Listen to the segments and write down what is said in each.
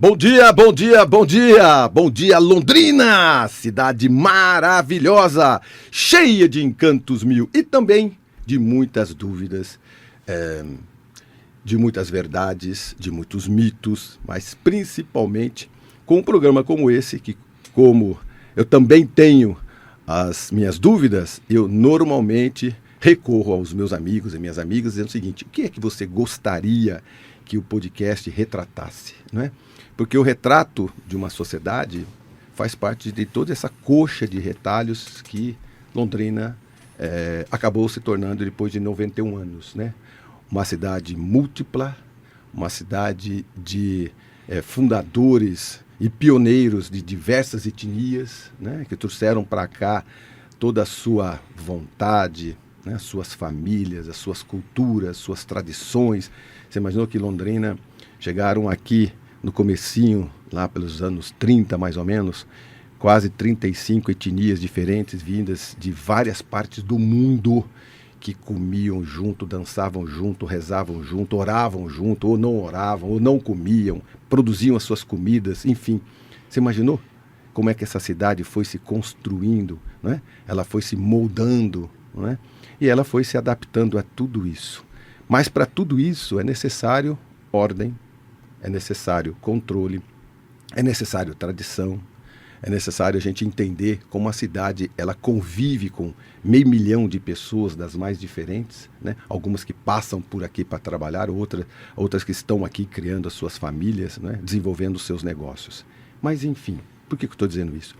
Bom dia, bom dia, bom dia! Bom dia, Londrina! Cidade maravilhosa, cheia de encantos mil e também de muitas dúvidas, de muitas verdades, de muitos mitos, mas principalmente com um programa como esse, que como eu também tenho as minhas dúvidas, eu normalmente recorro aos meus amigos e minhas amigas dizendo o seguinte: o que é que você gostaria que o podcast retratasse, não é? Porque o retrato de uma sociedade faz parte de toda essa coxa de retalhos que Londrina acabou se tornando depois de 91 anos, né? Uma cidade múltipla, uma cidade de fundadores e pioneiros de diversas etnias, né? Que trouxeram para cá toda a sua vontade, né? Suas famílias, as suas culturas, suas tradições. Você imaginou que Londrina chegaram aqui no comecinho, lá pelos anos 30 mais ou menos, quase 35 etnias diferentes vindas de várias partes do mundo, que comiam junto, dançavam junto, rezavam junto, oravam junto, ou não oravam, ou não comiam, produziam as suas comidas, enfim. Você imaginou como é que essa cidade foi se construindo, não é? Ela foi se moldando, não é? E ela foi se adaptando a tudo isso. Mas para tudo isso é necessário ordem, é necessário controle, é necessário tradição, é necessário a gente entender como a cidade ela convive com 500 mil de pessoas das mais diferentes, né? Algumas que passam por aqui para trabalhar, outras que estão aqui criando as suas famílias, né? Desenvolvendo os seus negócios. Mas enfim, por que eu estou dizendo isso?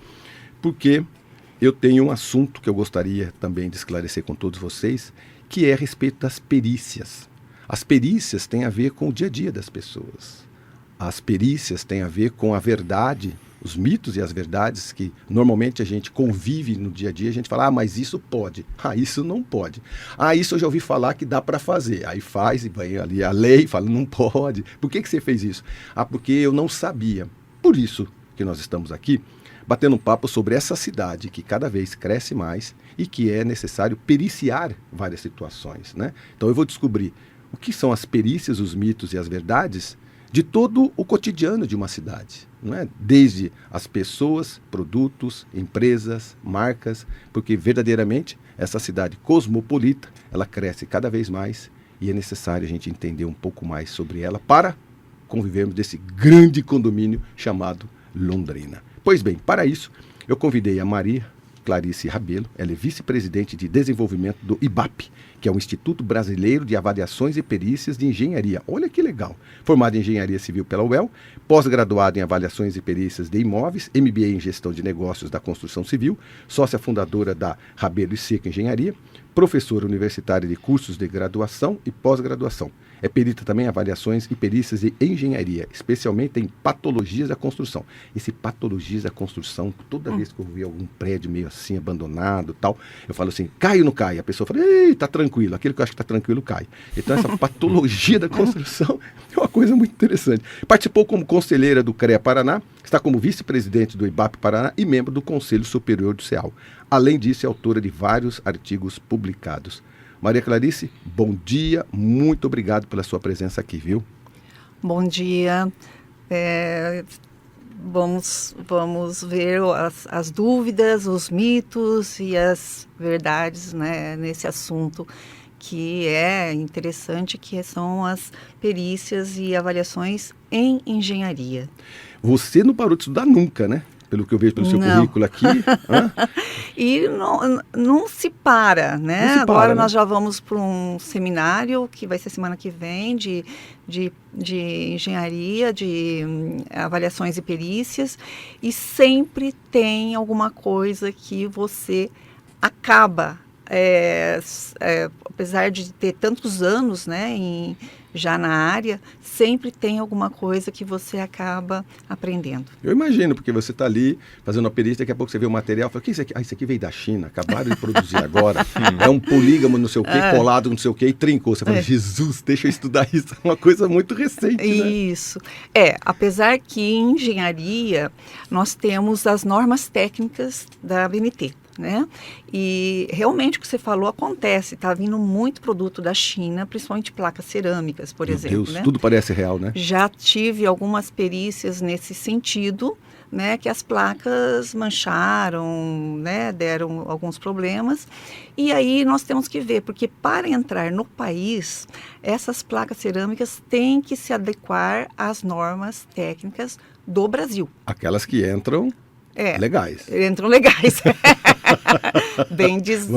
Porque eu tenho um assunto que eu gostaria também de esclarecer com todos vocês, que é a respeito das perícias. As perícias têm a ver com o dia a dia das pessoas. As perícias têm a ver com a verdade, os mitos e as verdades que normalmente a gente convive no dia a dia. A gente fala, mas isso pode, isso não pode. Isso eu já ouvi falar que dá para fazer. Aí faz e vai ali a lei, fala, não pode. Por que você fez isso? Porque eu não sabia. Por isso que nós estamos aqui batendo um papo sobre essa cidade que cada vez cresce mais e que é necessário periciar várias situações, né? Então eu vou descobrir o que são as perícias, os mitos e as verdades de todo o cotidiano de uma cidade, não é? Desde as pessoas, produtos, empresas, marcas, porque verdadeiramente essa cidade cosmopolita, ela cresce cada vez mais e é necessário a gente entender um pouco mais sobre ela para convivermos desse grande condomínio chamado Londrina. Pois bem, para isso eu convidei a Maria Clarice Rabelo, ela é vice-presidente de desenvolvimento do IBAP, que é o Instituto Brasileiro de Avaliações e Perícias de Engenharia. Olha que legal! Formada em Engenharia Civil pela UEL, pós-graduada em Avaliações e Perícias de Imóveis, MBA em Gestão de Negócios da Construção Civil, sócia fundadora da Rabelo e Seco Engenharia, professora universitária de cursos de graduação e pós-graduação. É perita também em avaliações e perícias de engenharia, especialmente em patologias da construção. Esse patologias da construção, toda vez que eu vi algum prédio meio assim, abandonado tal, eu falo assim, cai ou não cai? A pessoa fala, ei, tá tranquilo. Aquele que eu acho que tá tranquilo, cai. Então essa patologia da construção é uma coisa muito interessante. Participou como conselheira do CREA Paraná, está como vice-presidente do IBAP Paraná e membro do Conselho Superior do CEAL. Além disso, é autora de vários artigos publicados. Maria Clarice, bom dia, muito obrigado pela sua presença aqui, viu? Bom dia, vamos ver as dúvidas, os mitos e as verdades, né, nesse assunto que é interessante, que são as perícias e avaliações em engenharia. Você não parou de estudar nunca, né? Pelo que eu vejo pelo seu currículo aqui. E não se para, né? Não se para, Agora né? nós já vamos para um seminário que vai ser semana que vem de engenharia, de avaliações e perícias, e sempre tem alguma coisa que você acaba, apesar de ter tantos anos, né, já na área, sempre tem alguma coisa que você acaba aprendendo. Eu imagino, porque você está ali fazendo uma perícia, daqui a pouco você vê o material, fala, o que é isso aqui? Isso aqui veio da China, acabaram de produzir agora, é um polígamo não sei o quê, colado não sei o quê, e trincou. Você fala, Jesus, deixa eu estudar isso, é uma coisa muito recente, né? Isso. Apesar que em engenharia nós temos as normas técnicas da ABNT, né? E realmente o que você falou acontece, está vindo muito produto da China, principalmente placas cerâmicas, por exemplo. Meu Deus, né? tudo parece real, né? Já tive algumas perícias nesse sentido, né, que as placas mancharam, né, deram alguns problemas. E aí nós temos que ver, porque para entrar no país, essas placas cerâmicas têm que se adequar às normas técnicas do Brasil. Aquelas que entram legais. Entram legais. Bem disso.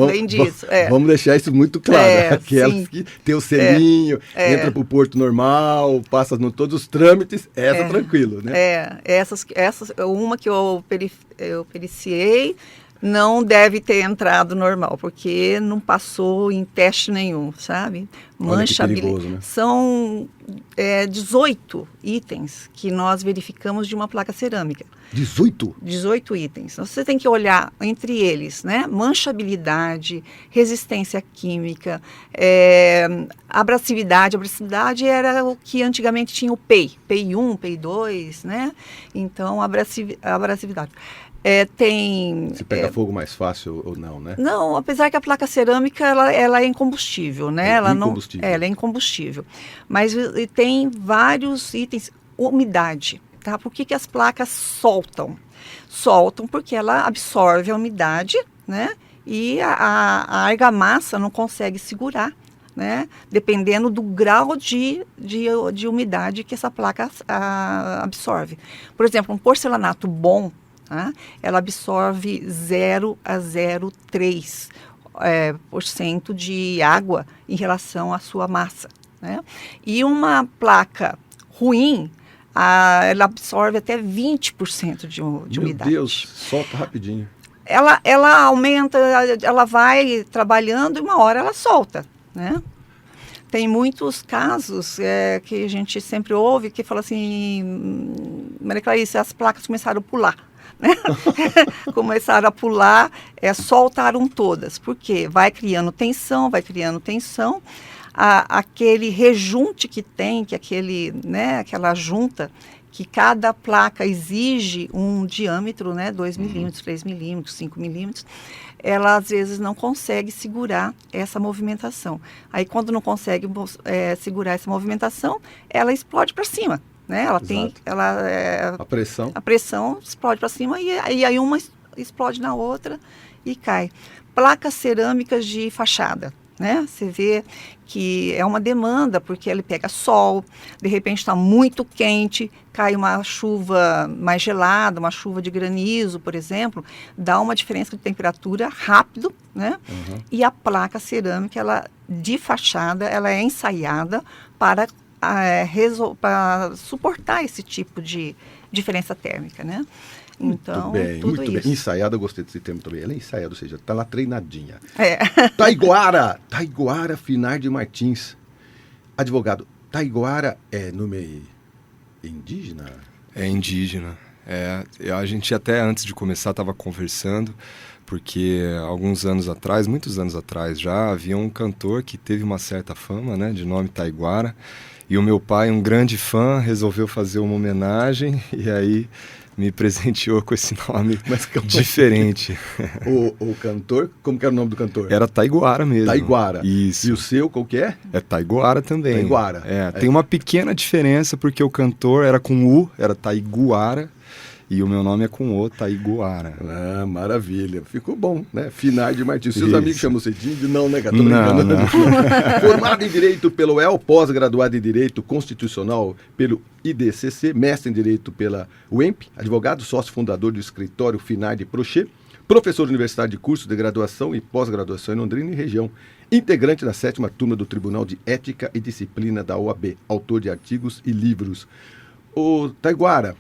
Vamos deixar isso muito claro. Aquelas sim. que tem o selinho, entra para o porto normal, passa no todos os trâmites, tranquilo, né? Essas, uma que eu periciei, não deve ter entrado normal, porque não passou em teste nenhum, sabe? Mancha perigoso, né? São 18 itens que nós verificamos de uma placa cerâmica. 18? 18 itens. Você tem que olhar entre eles, né? Manchabilidade, resistência química, abrasividade. Abrasividade era o que antigamente tinha o PEI 1, PEI 2, né? Então, abrasividade. Se pega fogo mais fácil ou não, né? Não, apesar que a placa cerâmica ela é incombustível, né? Ela é incombustível. Mas tem vários itens. Umidade, tá? Por que as placas soltam? Soltam porque ela absorve a umidade, né? E a argamassa não consegue segurar, né? Dependendo do grau de umidade que essa placa absorve. Por exemplo, um porcelanato bom, ela absorve 0 a 0,3% de água em relação à sua massa, né? E uma placa ruim, ela absorve até 20% de umidade. Meu Deus, solta rapidinho. Ela aumenta, ela vai trabalhando e uma hora ela solta, né? Tem muitos casos que a gente sempre ouve que fala assim, Maria Clarice, as placas começaram a pular. Né? Começaram a pular, soltaram todas. Por quê? Vai criando tensão. Aquele rejunte que tem, aquela junta, que cada placa exige um diâmetro, né? 2 milímetros, 3 milímetros, 5 milímetros, ela às vezes não consegue segurar essa movimentação. Aí quando não consegue segurar essa movimentação, ela explode para cima. Né? A pressão explode para cima e aí uma explode na outra e cai. Placas cerâmicas de fachada, né? Você vê que é uma demanda porque ele pega sol, de repente está muito quente, cai uma chuva mais gelada, uma chuva de granizo, por exemplo, dá uma diferença de temperatura rápido, né? Uhum. E a placa cerâmica, de fachada, ela é ensaiada para suportar esse tipo de diferença térmica, né? Então, muito bem. Ensaiada, eu gostei desse termo também. Ela é ensaiada, ou seja, está lá treinadinha. Taiguara Finardi Martins, advogado. Taiguara é nome indígena? É indígena. A gente até antes de começar estava conversando, porque muitos anos atrás já, havia um cantor que teve uma certa fama, né, de nome Taiguara. E o meu pai, um grande fã, resolveu fazer uma homenagem e aí me presenteou com esse nome diferente. O cantor, como que era o nome do cantor? Era Taiguara mesmo. Taiguara. Isso. E o seu, qual que é? É Taiguara também. Taiguara. Tem uma pequena diferença, porque o cantor era com U, era Taiguara. E o meu nome é com O, Taiguara. Maravilha. Ficou bom, né? Finardi Martins. Seus amigos chamam você de não, né, gato? Não. Formado em Direito pelo UEL, pós-graduado em Direito Constitucional pelo IDCC, mestre em Direito pela UEMP, advogado, sócio fundador do escritório Finardi Prochet, professor universitário de curso de graduação e pós-graduação em Londrina e região, integrante da 7ª turma do Tribunal de Ética e Disciplina da OAB, autor de artigos e livros. Ô, Taiguara,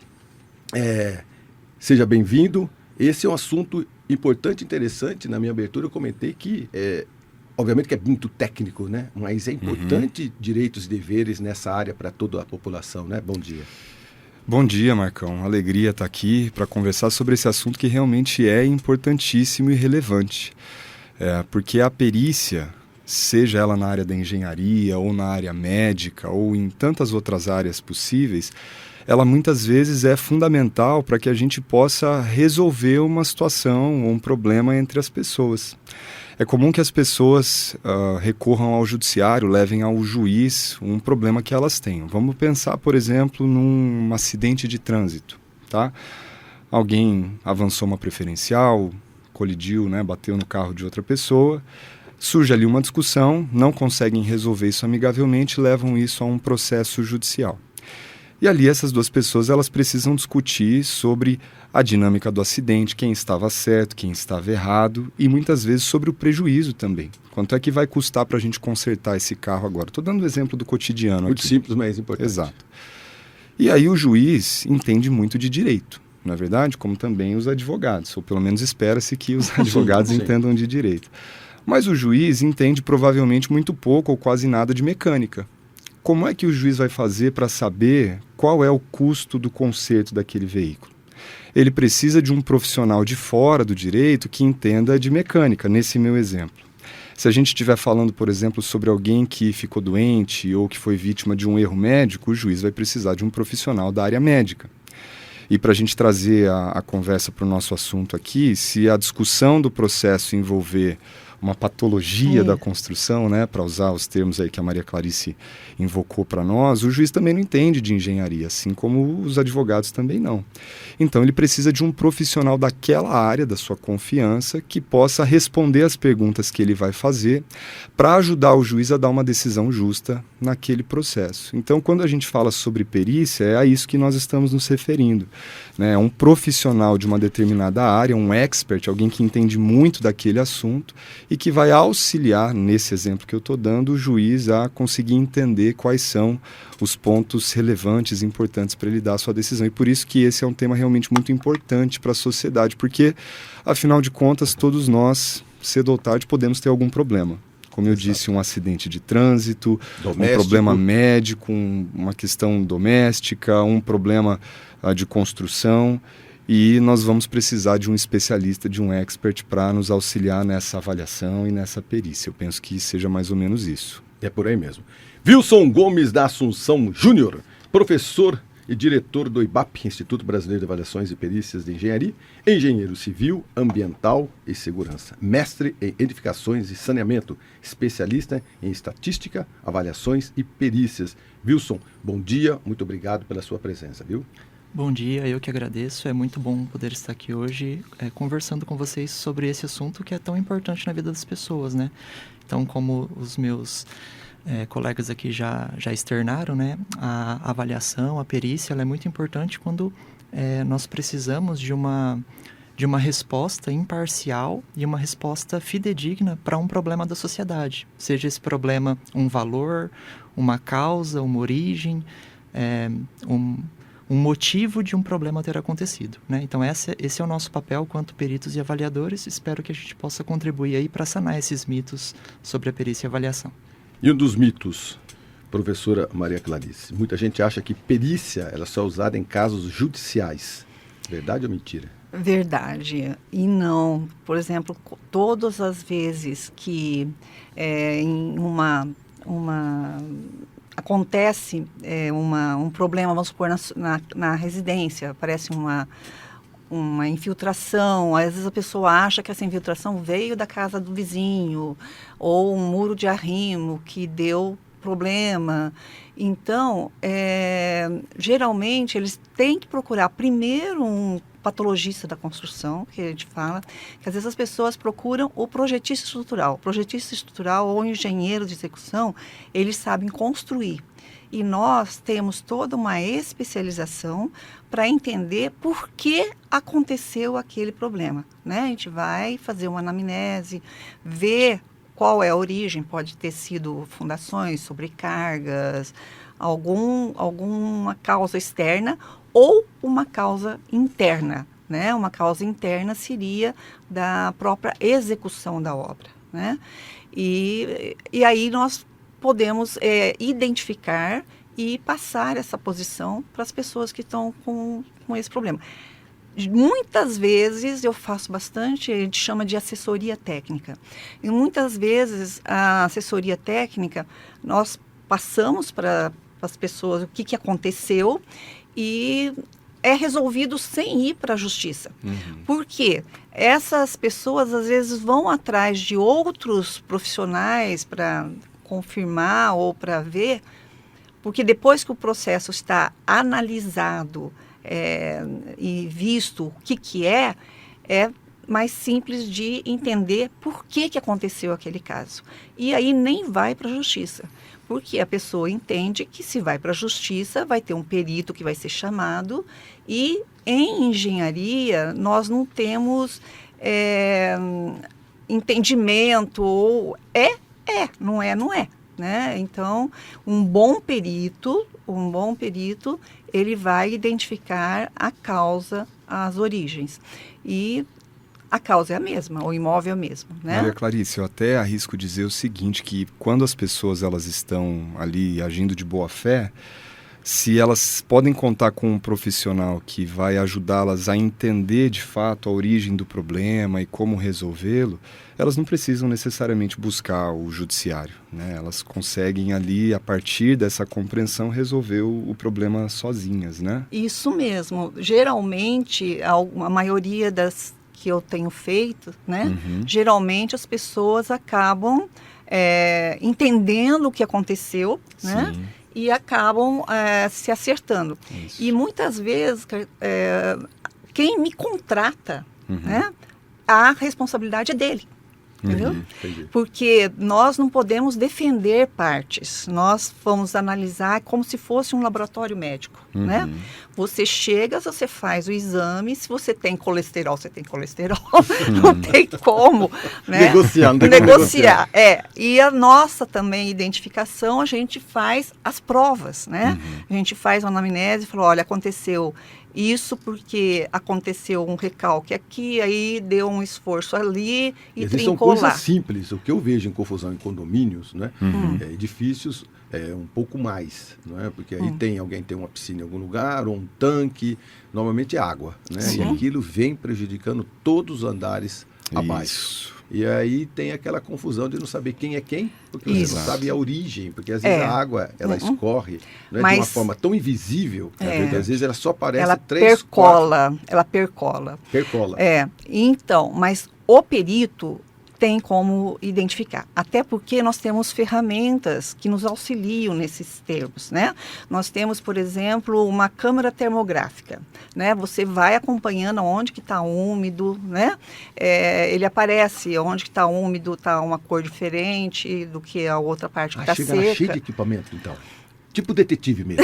seja bem-vindo. Esse é um assunto importante e interessante. Na minha abertura eu comentei que, obviamente que é muito técnico, né? Mas é importante direitos e deveres nessa área para toda a população, né? Bom dia. Bom dia, Marcão. Alegria estar aqui para conversar sobre esse assunto que realmente é importantíssimo e relevante. Porque a perícia, seja ela na área da engenharia ou na área médica ou em tantas outras áreas possíveis, ela muitas vezes é fundamental para que a gente possa resolver uma situação ou um problema entre as pessoas. É comum que as pessoas recorram ao judiciário, levem ao juiz um problema que elas tenham. Vamos pensar, por exemplo, num acidente de trânsito, tá? Alguém avançou uma preferencial, colidiu, né, bateu no carro de outra pessoa, surge ali uma discussão, não conseguem resolver isso amigavelmente, levam isso a um processo judicial. E ali essas duas pessoas elas precisam discutir sobre a dinâmica do acidente, quem estava certo, quem estava errado e muitas vezes sobre o prejuízo também. Quanto é que vai custar para a gente consertar esse carro agora? Estou dando o exemplo do cotidiano Muito aqui. simples, mas importante. Exato. E aí o juiz entende muito de direito, não é verdade? Como também os advogados, ou pelo menos espera-se que os advogados sim. entendam de direito. Mas o juiz entende provavelmente muito pouco ou quase nada de mecânica. Como é que o juiz vai fazer para saber qual é o custo do conserto daquele veículo? Ele precisa de um profissional de fora do direito que entenda de mecânica, nesse meu exemplo. Se a gente estiver falando, por exemplo, sobre alguém que ficou doente ou que foi vítima de um erro médico, o juiz vai precisar de um profissional da área médica. E para a gente trazer a conversa para o nosso assunto aqui, se a discussão do processo envolver uma patologia da construção, né, para usar os termos aí que a Maria Clarice invocou para nós, o juiz também não entende de engenharia, assim como os advogados também não. Então ele precisa de um profissional daquela área, da sua confiança, que possa responder as perguntas que ele vai fazer para ajudar o juiz a dar uma decisão justa naquele processo. Então, quando a gente fala sobre perícia, é a isso que nós estamos nos referindo, né? Um profissional de uma determinada área, um expert, alguém que entende muito daquele assunto e que vai auxiliar, nesse exemplo que eu estou dando, o juiz a conseguir entender quais são os pontos relevantes e importantes para ele dar a sua decisão. E por isso que esse é um tema realmente muito importante para a sociedade, porque, afinal de contas, todos nós, cedo ou tarde, podemos ter algum problema. Como eu disse, um acidente de trânsito, Doméstico. Um problema médico, uma questão doméstica, um problema de construção. E nós vamos precisar de um especialista, de um expert para nos auxiliar nessa avaliação e nessa perícia. Eu penso que seja mais ou menos isso. É por aí mesmo. Wilson Gomes da Assunção Júnior, professor e diretor do IBAP, Instituto Brasileiro de Avaliações e Perícias de Engenharia, engenheiro civil, ambiental e segurança, mestre em edificações e saneamento, especialista em estatística, avaliações e perícias. Wilson, bom dia, muito obrigado pela sua presença, viu? Bom dia, eu que agradeço. É muito bom poder estar aqui hoje conversando com vocês sobre esse assunto que é tão importante na vida das pessoas, né? Então, como os meus colegas aqui já externaram, né? A avaliação, a perícia, ela é muito importante quando nós precisamos de uma resposta imparcial e uma resposta fidedigna para um problema da sociedade. Seja esse problema um valor, uma causa, uma origem, um motivo de um problema ter acontecido, né? Então esse é o nosso papel quanto peritos e avaliadores. Espero que a gente possa contribuir aí para sanar esses mitos sobre a perícia e avaliação. E um dos mitos, professora Maria Clarice, muita gente acha que perícia ela só é usada em casos judiciais. Verdade ou mentira? Verdade. E não, por exemplo, todas as vezes que em acontece um problema, vamos supor, na residência, aparece uma infiltração, às vezes a pessoa acha que essa infiltração veio da casa do vizinho, ou um muro de arrimo que deu problema. Então, geralmente, eles têm que procurar primeiro um patologista da construção, que a gente fala, que às vezes as pessoas procuram o projetista estrutural. O projetista estrutural ou o engenheiro de execução, eles sabem construir. E nós temos toda uma especialização para entender por que aconteceu aquele problema, né? A gente vai fazer uma anamnese, ver qual é a origem, pode ter sido fundações, sobrecargas, alguma causa externa ou uma causa interna, né? Uma causa interna seria da própria execução da obra, né? E aí nós podemos identificar e passar essa posição para as pessoas que estão com esse problema. Muitas vezes eu faço bastante, a gente chama de assessoria técnica. E muitas vezes a assessoria técnica, nós passamos para as pessoas o que aconteceu e é resolvido sem ir para a justiça. Uhum. Por quê? Essas pessoas às vezes vão atrás de outros profissionais para confirmar ou para ver, porque depois que o processo está analisado e visto o que é mais simples de entender por que aconteceu aquele caso. E aí nem vai para a justiça, porque a pessoa entende que se vai para a justiça vai ter um perito que vai ser chamado, e em engenharia nós não temos entendimento, ou não é. Né? Então, um bom perito, ele vai identificar a causa, as origens. E a causa é a mesma, o imóvel é o mesmo, né? Maria Clarice, eu até arrisco dizer o seguinte, que quando as pessoas elas estão ali agindo de boa fé, se elas podem contar com um profissional que vai ajudá-las a entender de fato a origem do problema e como resolvê-lo, elas não precisam necessariamente buscar o judiciário, né? Elas conseguem ali, a partir dessa compreensão, resolver o problema sozinhas, né? Isso mesmo. Geralmente, a maioria das que eu tenho feito, né? Uhum. Geralmente as pessoas acabam entendendo o que aconteceu, né? Sim. E acabam se acertando. Isso. E muitas vezes, quem me contrata, Uhum. né? A responsabilidade é dele. Entendeu? Uhum. Entendi. Porque nós não podemos defender partes, nós vamos analisar como se fosse um laboratório médico, Uhum. né? Você chega, você faz o exame, se você tem colesterol, você tem colesterol, não tem como, né? Negociar, não tem como Negociar, E a nossa também identificação, a gente faz as provas, né? Uhum. A gente faz uma anamnese e fala, olha, aconteceu isso porque aconteceu um recalque aqui, aí deu um esforço ali e Existem trincou coisas lá. simples. O que eu vejo em confusão em condomínios, né? Uhum. Edifícios, um pouco mais, não é? Porque aí alguém tem uma piscina em algum lugar, ou um tanque, normalmente é água, né? Sim. E aquilo vem prejudicando todos os andares abaixo. Isso. E aí tem aquela confusão de não saber quem é quem, porque você Isso. não sabe a origem, porque às vezes a água, ela escorre, né, de uma Mas- forma tão invisível, que às vezes ela só aparece Ela 3, 4, percola. percola. Então, mas o perito tem como identificar, até porque nós temos ferramentas que nos auxiliam nesses termos, né? Nós temos, por exemplo, uma câmara termográfica, né? Você vai acompanhando onde que está úmido, né? Ele aparece onde que está úmido, está uma cor diferente do que a outra parte que está Chega lá cheio de seca. equipamento, então. Tipo detetive mesmo.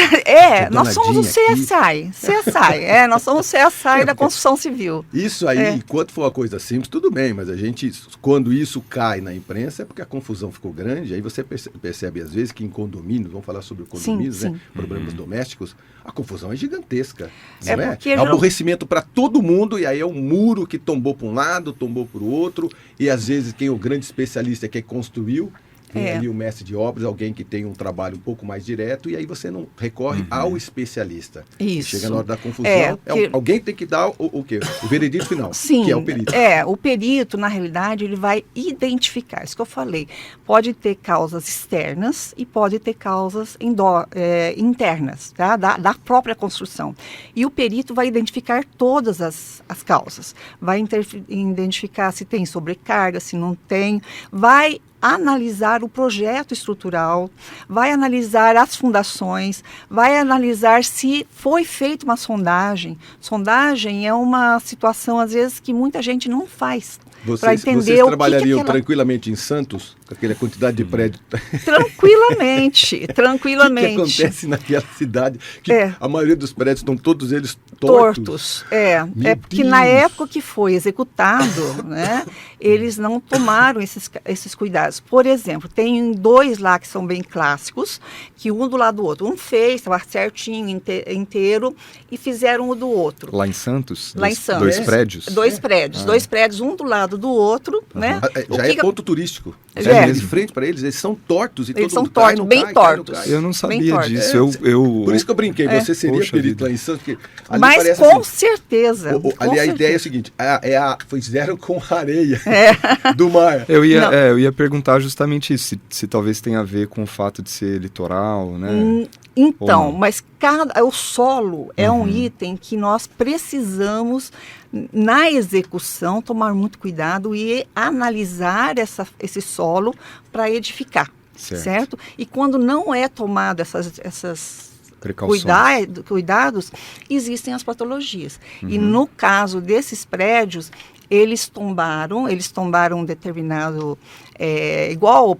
Nós somos o danadinha CSI. Nós somos o CSI da construção civil. Isso aí, enquanto for uma coisa simples, tudo bem, mas a gente, quando isso cai na imprensa, é porque a confusão ficou grande, aí você percebe às vezes que em condomínios, vamos falar sobre condomínios, Sim, né, sim. problemas domésticos, a confusão é gigantesca, É não é? porque É aborrecimento para todo mundo, e aí é um muro que tombou para um lado, tombou para o outro, e às vezes quem é o grande especialista é quem construiu, tem ali o mestre de obras, alguém que tem um trabalho um pouco mais direto, e aí você não recorre ao especialista. Isso. Chega na hora da confusão, porque- alguém tem que dar o quê? O veredito final, Sim, que é o perito. o perito, na realidade, ele vai identificar, isso que eu falei, pode ter causas externas e pode ter causas internas, tá? da própria construção. E o perito vai identificar todas as causas, vai identificar se tem sobrecarga, se não tem, vai analisar o projeto estrutural, vai analisar as fundações, vai analisar se foi feita uma sondagem. Sondagem é uma situação, às vezes, que muita gente não faz. Para entender Vocês o trabalhariam que aquela... tranquilamente em Santos, com aquela quantidade de prédio? Tranquilamente. O que acontece naquela cidade? Que a maioria dos prédios estão todos eles tortos. É porque na época que foi executado, né, eles não tomaram esses cuidados. Por exemplo, tem 2 lá que são bem clássicos, que um do lado do outro. Um fez, estava certinho, inteiro, e fizeram o do outro. Lá em Santos? Lá em Santos. 2 prédios? 2 prédios, um do lado do outro, né? Já é ponto turístico. Já de frente para eles são tortos e Eles todo são mundo cai, tortos, não bem cai, cai, não tortos. cai. Eu não sabia tortos. disso. Por isso que eu brinquei, você seria Poxa perito vida. lá em Santos, porque ali Mas parece com assim, certeza. ali com a ideia é certeza. o seguinte, fizeram com areia do mar. Eu Não. ia perguntar justamente isso, se talvez tenha a ver com o fato de ser litoral, né? Então, Ou não? mas o solo é um item que nós precisamos, na execução, tomar muito cuidado e analisar esse solo para edificar, certo? E quando não é tomado essas Precauções. cuidados, existem as patologias. E no caso desses prédios, eles tombaram um determinado, igual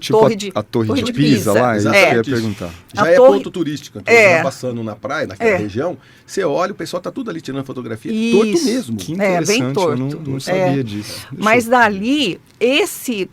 Tipo a torre de Pisa lá, isso que eu ia Exatamente. perguntar. Já é ponto turístico. Então, você vai passando na praia, naquela É. região, você olha, o pessoal tá tudo ali tirando fotografia. Isso. Torto mesmo. Que É, interessante, bem torto. eu não sabia disso. Mas dali, esse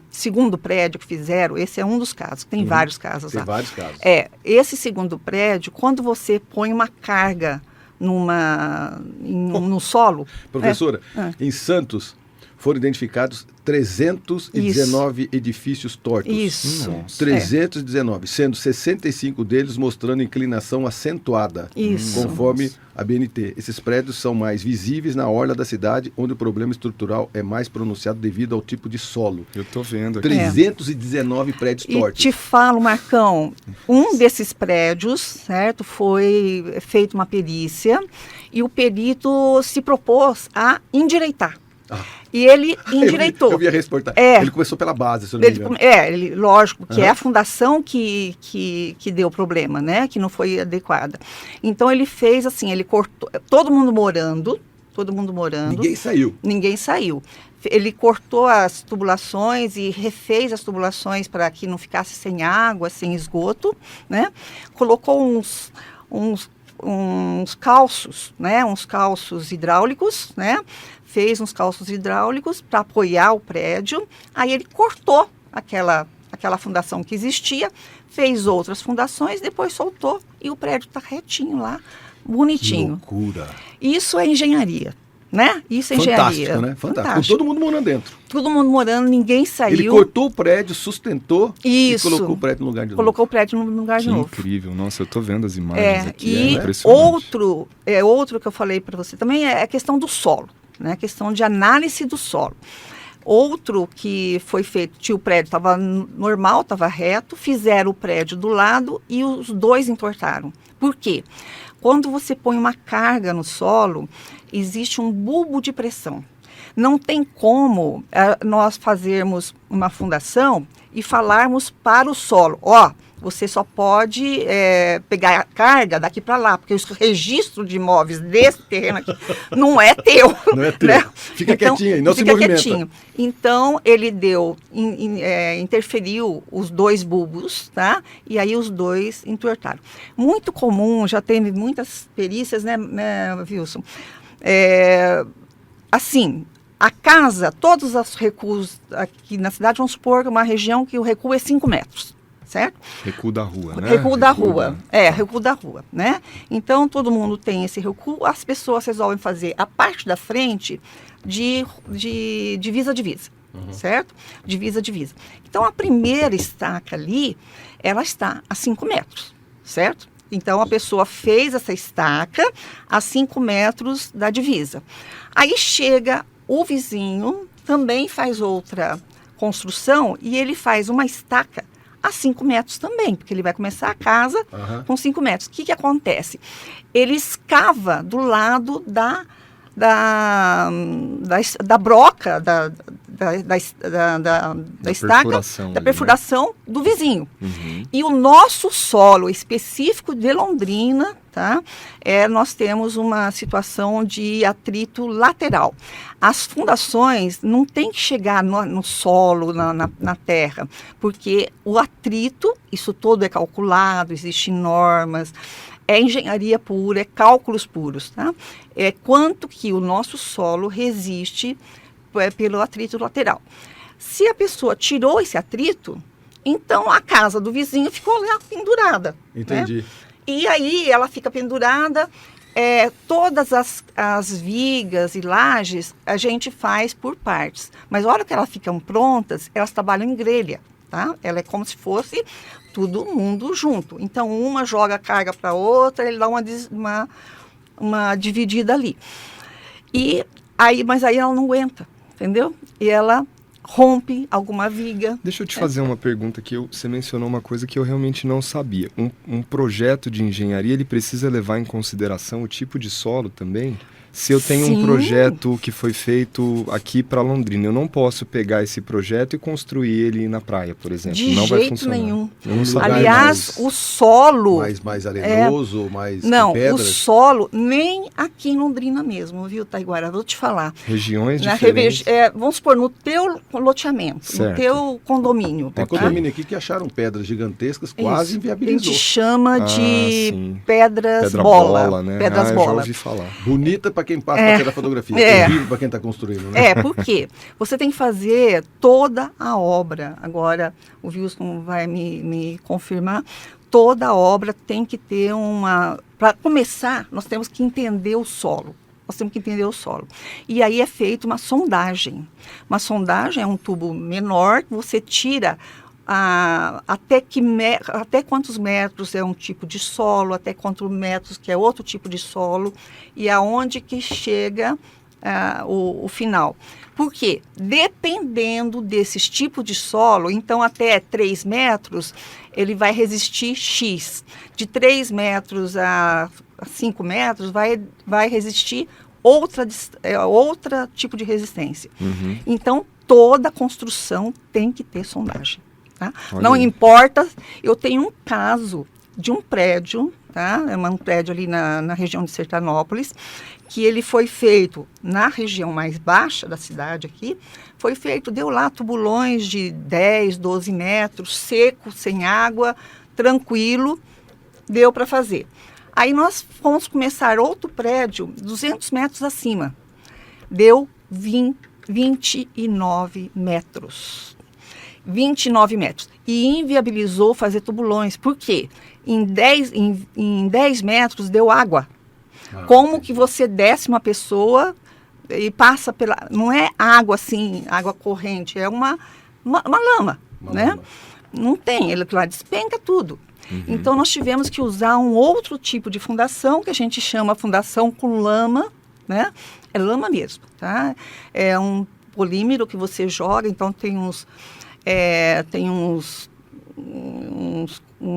segundo prédio que fizeram, esse é um dos casos, tem vários casos Tem lá. vários casos. Esse segundo prédio, quando você põe uma carga no solo... Professora, em Santos foram identificados 319 edifícios tortos. Isso. Nossa. 319, sendo 65 deles mostrando inclinação acentuada, Isso. conforme a BNT. Esses prédios são mais visíveis na orla da cidade, onde o problema estrutural é mais pronunciado devido ao tipo de solo. Eu tô vendo aqui. 319 prédios E tortos. te falo, Marcão, um desses prédios, certo, foi feita uma perícia e o perito se propôs a endireitar. E ele endireitou. Eu vi a reportagem. Ele começou pela base, se eu não me engano. Lógico, que é a fundação que deu problema, né? Que não foi adequada. Então ele fez assim, ele cortou, todo mundo morando. Ninguém saiu. Ele cortou as tubulações e refez as tubulações para que não ficasse sem água, sem esgoto, né? Colocou uns calços, né? Uns calços hidráulicos, né? Fez uns calços hidráulicos para apoiar o prédio. Aí ele cortou aquela fundação que existia, fez outras fundações, depois soltou e o prédio está retinho lá, bonitinho. Que loucura. Isso é engenharia, né? Isso é Fantástico, engenharia. né? Fantástico. Com todo mundo morando dentro. Todo mundo morando, ninguém saiu. Ele cortou o prédio, sustentou Isso. e colocou o prédio no lugar de novo. Colocou o prédio no lugar de Que novo. incrível. Nossa, eu tô vendo as imagens aqui. E É impressionante. outro que eu falei para você também é a questão do solo, né? A questão de análise do solo. Outro que foi feito, o prédio estava normal, estava reto, fizeram o prédio do lado e os dois entortaram. Por quê? Quando você põe uma carga no solo, existe um bulbo de pressão. Não tem como nós fazermos uma fundação e falarmos para o solo, você só pode pegar a carga daqui para lá, porque o registro de imóveis desse terreno aqui não é teu. Não é teu. Né? Fica quietinho aí, não se movimenta. Quietinho. Então, ele interferiu os dois bulbos, tá? E aí os dois entortaram. Muito comum, já teve muitas perícias, né Wilson? Assim, a casa, todos os recuos aqui na cidade, vamos supor uma região que o recuo é 5 metros. Certo? Recuo da rua, né? Recuo da rua. Recuo da rua, né? Então, todo mundo tem esse recuo. As pessoas resolvem fazer a parte da frente de divisa a divisa, certo? Divisa a divisa. Então, a primeira estaca ali, ela está a 5 metros, certo? Então, a pessoa fez essa estaca a 5 metros da divisa. Aí chega o vizinho, também faz outra construção e ele faz uma estaca a 5 metros também, porque ele vai começar a casa com 5 metros. O que acontece? Ele escava do lado da broca, da estaca, da perfuração do vizinho. E o nosso solo específico de Londrina, tá? Nós temos uma situação de atrito lateral. As fundações não tem que chegar no solo, na terra, porque o atrito, isso todo é calculado, existem normas, é engenharia pura, é cálculos puros, tá? É quanto que o nosso solo resiste pelo atrito lateral. Se a pessoa tirou esse atrito, então a casa do vizinho ficou lá pendurada. Entendi. Né? E aí ela fica pendurada, todas as vigas e lajes a gente faz por partes. Mas a hora que elas ficam prontas, elas trabalham em grelha, tá? Ela é como se fosse todo mundo junto. Então, uma joga a carga para outra, ele dá uma dividida ali. Mas aí ela não aguenta, entendeu? E ela rompe alguma viga. Deixa eu te fazer uma pergunta que você mencionou uma coisa que eu realmente não sabia. Um projeto de engenharia, ele precisa levar em consideração o tipo de solo também? Se eu tenho um projeto que foi feito aqui para Londrina, eu não posso pegar esse projeto e construir ele na praia, por exemplo. De não jeito vai funcionar. nenhum. Eu não sabia. Aliás, o solo... Mais arenoso, mais Não, pedras? o solo, nem aqui em Londrina mesmo, viu, Taiguara? Vou te falar. Regiões diferentes. Vamos supor, no teu loteamento, Certo. no teu condomínio. Tem condomínio aqui que acharam pedras gigantescas, quase Isso. inviabilizou. A gente chama de sim. pedras Pedra bola. né? Pedras já bola. ouvi falar. Bonita para quem passa para tirar fotografia, horrível para quem está construindo, né? Por quê? Você tem que fazer toda a obra. Agora, o Wilson vai me confirmar. Toda a obra tem que ter Para começar, nós temos que entender o solo. E aí é feita uma sondagem. Uma sondagem é um tubo menor que você tira até quantos metros é um tipo de solo, até quantos metros que é outro tipo de solo, e aonde que chega o final. Por quê? Dependendo desses tipos de solo, então até 3 metros, ele vai resistir X. De 3 metros a 5 metros, vai resistir outra tipo de resistência. Uhum. Então, toda construção tem que ter sondagem. Tá? Não aí. importa, eu tenho um caso de um prédio, tá? É um prédio ali na região de Sertanópolis, que ele foi feito na região mais baixa da cidade aqui, deu lá tubulões de 10, 12 metros, seco, sem água, tranquilo, deu para fazer. Aí nós fomos começar outro prédio, 200 metros acima, deu 29 metros. 29 metros. E inviabilizou fazer tubulões. Por quê? Em 10 metros deu água. Como que você desce uma pessoa e passa pela... Não é água assim, água corrente, é uma lama, né? Lama. Não tem, ele lá despenca tudo. Então, nós tivemos que usar um outro tipo de fundação, que a gente chama fundação com lama, né? É lama mesmo, tá? É um polímero que você joga, então tem uns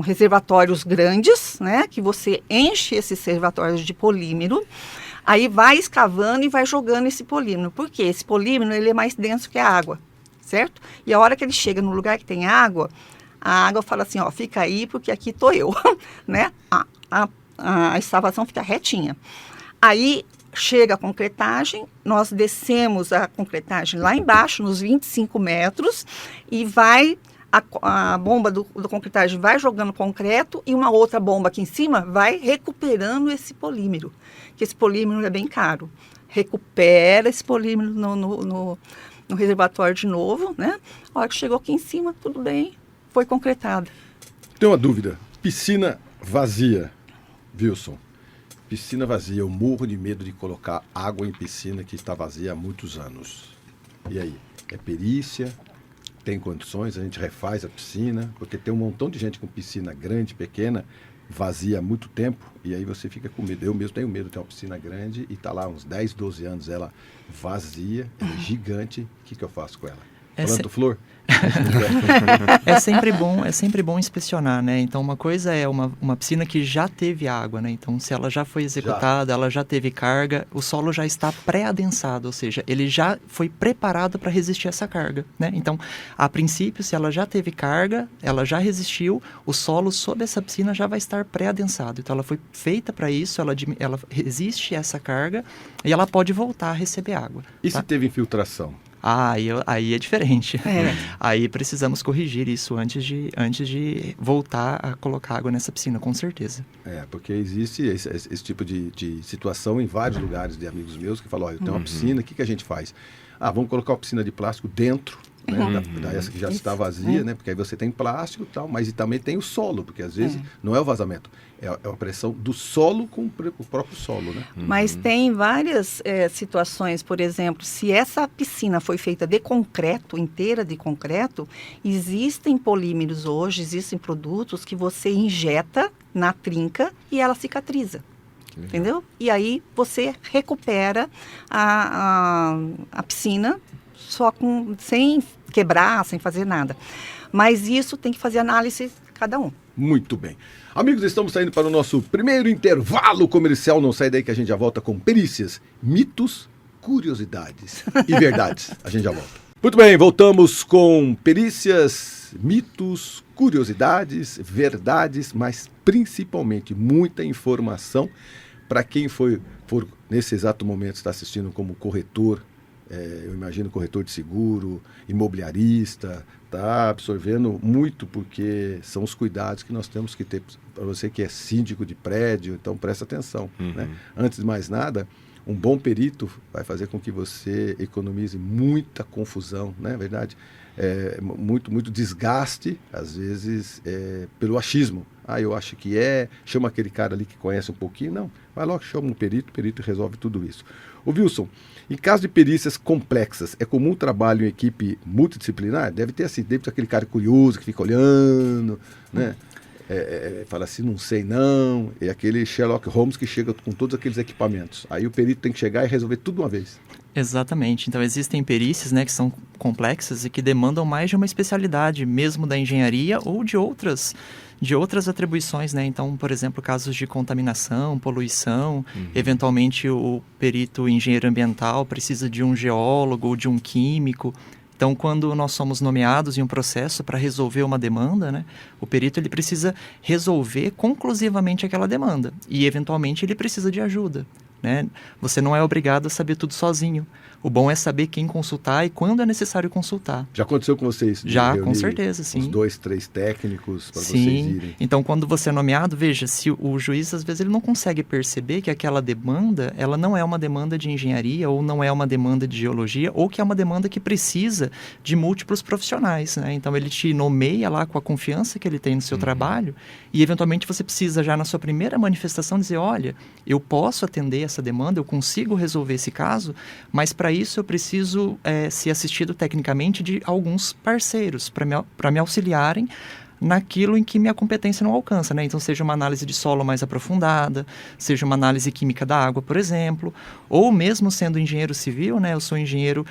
reservatórios grandes, né? Que você enche esses reservatórios de polímero, aí vai escavando e vai jogando esse polímero. Por quê? Esse polímero ele é mais denso que a água, certo? E a hora que ele chega no lugar que tem água, a água fala assim, ó, fica aí porque aqui tô eu, né? A escavação fica retinha. Aí chega a concretagem, nós descemos a concretagem lá embaixo, nos 25 metros, e a bomba do concretagem vai jogando concreto e uma outra bomba aqui em cima vai recuperando esse polímero, que esse polímero é bem caro. Recupera esse polímero no reservatório de novo, né? A hora que chegou aqui em cima, tudo bem, foi concretado. Tem uma dúvida. Piscina vazia, Wilson. Piscina vazia. Eu morro de medo de colocar água em piscina que está vazia há muitos anos. E aí? É perícia? Tem condições? A gente refaz a piscina? Porque tem um montão de gente com piscina grande, pequena, vazia há muito tempo. E aí você fica com medo. Eu mesmo tenho medo de ter uma piscina grande e está lá uns 10, 12 anos ela vazia, ela é gigante. O que eu faço com ela? Planto flor? É sempre bom inspecionar, né? Então, uma coisa é uma piscina que já teve água, né? Então, se ela já foi executada, ela já teve carga, o solo já está pré-adensado, ou seja, ele já foi preparado para resistir a essa carga, né? Então, a princípio, se ela já teve carga, ela já resistiu, o solo sob essa piscina já vai estar pré-adensado. Então, ela foi feita para isso, ela resiste a essa carga e ela pode voltar a receber água. E se teve infiltração? Aí é diferente. Aí precisamos corrigir isso antes de voltar a colocar água nessa piscina, com certeza. Porque existe esse tipo de situação em vários lugares de amigos meus que falam, olha, eu tenho uma piscina, o que a gente faz? Vamos colocar uma piscina de plástico dentro né? Essa que já está vazia, né? Porque aí você tem plástico e tal, mas e também tem o solo, porque às vezes não é o vazamento, é a pressão do solo com o próprio solo, né? Mas tem várias situações, por exemplo, se essa piscina foi feita de concreto, inteira de concreto, existem polímeros hoje, existem produtos que você injeta na trinca e ela cicatriza. Entendeu? E aí você recupera a piscina sem quebrar, sem fazer nada. Mas isso tem que fazer análise cada um. Muito bem. Amigos, estamos saindo para o nosso primeiro intervalo comercial. Não sai daí que a gente já volta com perícias, mitos, curiosidades e verdades. A gente já volta. Muito bem, voltamos com perícias, mitos, curiosidades, verdades, mas principalmente muita informação para quem for nesse exato momento está assistindo como corretor, eu imagino corretor de seguro, imobiliarista, está absorvendo muito, porque são os cuidados que nós temos que ter para você que é síndico de prédio, então presta atenção. Né? Antes de mais nada, um bom perito vai fazer com que você economize muita confusão, não é verdade? Muito desgaste, às vezes, pelo achismo. Eu acho que chama aquele cara ali que conhece um pouquinho. Não, vai logo, chama um perito, o perito resolve tudo isso. Ô Wilson, em caso de perícias complexas, é comum o trabalho em equipe multidisciplinar? Deve ter aquele cara curioso que fica olhando, né? Fala assim, não sei não, é aquele Sherlock Holmes que chega com todos aqueles equipamentos. Aí o perito tem que chegar e resolver tudo de uma vez. Exatamente. Então, existem perícias, né, que são complexas e que demandam mais de uma especialidade, mesmo da engenharia ou de outras atribuições, né? Então, por exemplo, casos de contaminação, poluição, eventualmente o perito engenheiro ambiental precisa de um geólogo ou de um químico. Então, quando nós somos nomeados em um processo para resolver uma demanda, né, o perito ele precisa resolver conclusivamente aquela demanda e, eventualmente, ele precisa de ajuda. Né? Você não é obrigado a saber tudo sozinho. O bom é saber quem consultar e quando é necessário consultar. Já aconteceu com vocês? Já, com certeza, sim. Os 2, 3 técnicos para vocês irem. Então, quando você é nomeado, veja, se o juiz, às vezes, ele não consegue perceber que aquela demanda, ela não é uma demanda de engenharia ou não é uma demanda de geologia ou que é uma demanda que precisa de múltiplos profissionais, né? Então, ele te nomeia lá com a confiança que ele tem no seu trabalho e, eventualmente, você precisa já na sua primeira manifestação dizer, olha, eu posso atender essa demanda, eu consigo resolver esse caso, mas para isso eu preciso ser assistido tecnicamente de alguns parceiros para me auxiliarem naquilo em que minha competência não alcança, né? Então, seja uma análise de solo mais aprofundada, seja uma análise química da água, por exemplo, ou mesmo sendo engenheiro civil, né? Eu sou engenheiro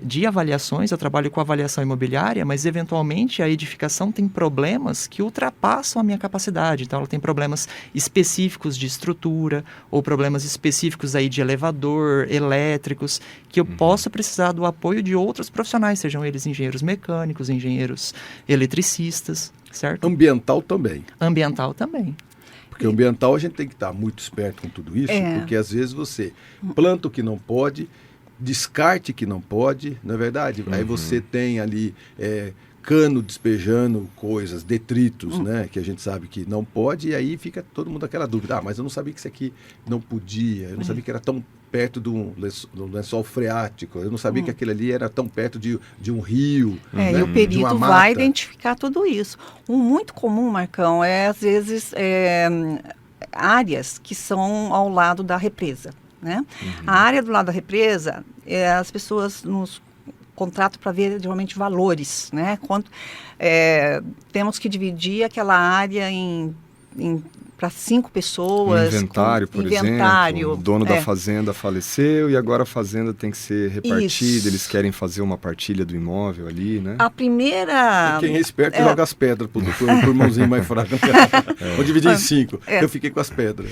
de avaliações, eu trabalho com avaliação imobiliária, mas, eventualmente, a edificação tem problemas que ultrapassam a minha capacidade. Então, ela tem problemas específicos de estrutura ou problemas específicos aí de elevador, elétricos, que eu posso precisar do apoio de outros profissionais, sejam eles engenheiros mecânicos, engenheiros eletricistas, certo? Ambiental também. Ambiental também. Porque ambiental a gente tem que estar muito esperto com tudo isso, porque às vezes você planta o que não pode, descarte que não pode, não é verdade? Aí você tem ali cano despejando coisas, detritos, né? Que a gente sabe que não pode, e aí fica todo mundo aquela dúvida. Mas eu não sabia que isso aqui não podia, eu não sabia que era tão perto do lençol freático, eu não sabia que aquele ali era tão perto de um rio, né? E o perito vai identificar tudo isso. Um muito comum, Marcão, às vezes áreas que são ao lado da represa, né? A área do lado da represa, as pessoas nos contrato para ver geralmente valores, né? Temos que dividir aquela área para 5 pessoas. Um inventário, por exemplo. O dono da fazenda faleceu e agora a fazenda tem que ser repartida. Isso. Eles querem fazer uma partilha do imóvel ali, né? A primeira... Quem é esperto joga as pedras pro irmãozinho mais fraco. Vou dividir em 5. Eu fiquei com as pedras.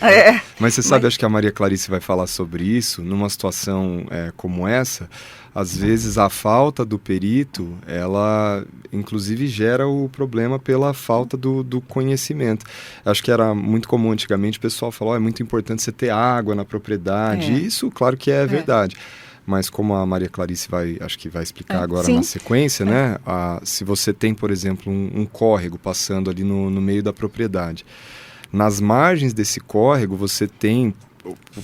Mas você sabe, acho que a Maria Clarice vai falar sobre isso. Numa situação como essa, às vezes a falta do perito, ela inclusive gera o problema pela falta do conhecimento. Acho que era muito comum antigamente, o pessoal falou, é muito importante você ter água na propriedade. E isso, claro que é verdade. Mas como a Maria Clarice acho que vai explicar agora na sequência, né? Se você tem, por exemplo, um córrego passando ali no meio da propriedade. Nas margens desse córrego, você tem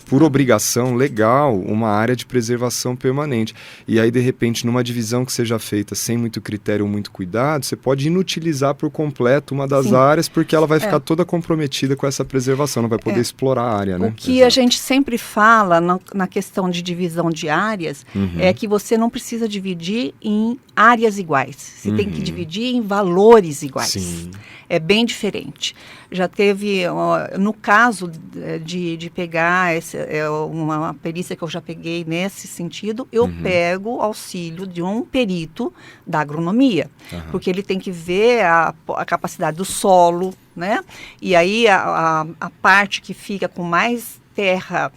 por obrigação legal, uma área de preservação permanente. E aí, de repente, numa divisão que seja feita sem muito critério ou muito cuidado, você pode inutilizar por completo uma das áreas, porque ela vai ficar toda comprometida com essa preservação, não vai poder explorar a área, né? O que a gente sempre fala na questão de divisão de áreas é que você não precisa dividir em áreas iguais. Você tem que dividir em valores iguais. Sim. É bem diferente. Já teve, no caso de pegar, uma perícia que eu já peguei nesse sentido, eu pego auxílio de um perito da agronomia, porque ele tem que ver a capacidade do solo, né? E aí a parte que fica com mais terra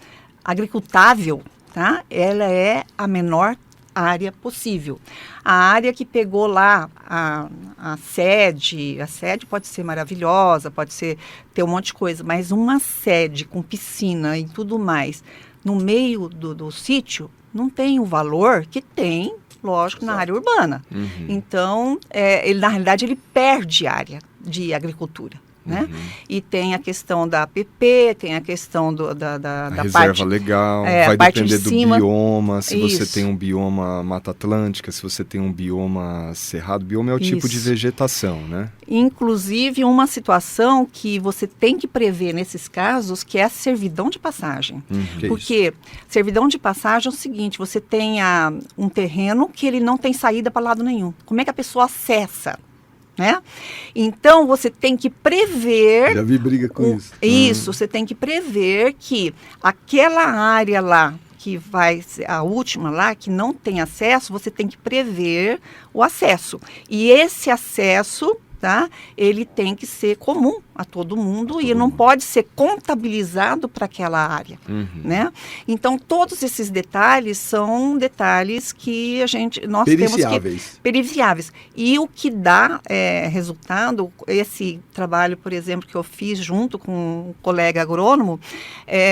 agricultável, tá? Ela é a menor área possível. A área que pegou lá a sede pode ser maravilhosa, pode ter um monte de coisa, mas uma sede com piscina e tudo mais no meio do sítio não tem o valor que tem, lógico, na área urbana. Então, na realidade, ele perde área de agricultura. Né? E tem a questão da APP, tem a questão da reserva parte legal, vai depender do bioma, se você tem um bioma Mata Atlântica, se você tem um bioma cerrado. Bioma é o tipo de vegetação, né? Inclusive, uma situação que você tem que prever nesses casos, que é a servidão de passagem. Porque servidão de passagem é o seguinte, você tem um terreno que ele não tem saída para lado nenhum. Como é que a pessoa acessa? Né? Então, você tem que prever... Já vi briga com isso. Isso, você tem que prever que aquela área lá, que vai ser a última lá, que não tem acesso, você tem que prever o acesso. E esse acesso, tá? Ele tem que ser comum a todo mundo e não pode ser contabilizado para aquela área, né? Então, todos esses detalhes são detalhes que nós temos que... Periciáveis. E o que dá resultado, esse trabalho, por exemplo, que eu fiz junto com um colega agrônomo,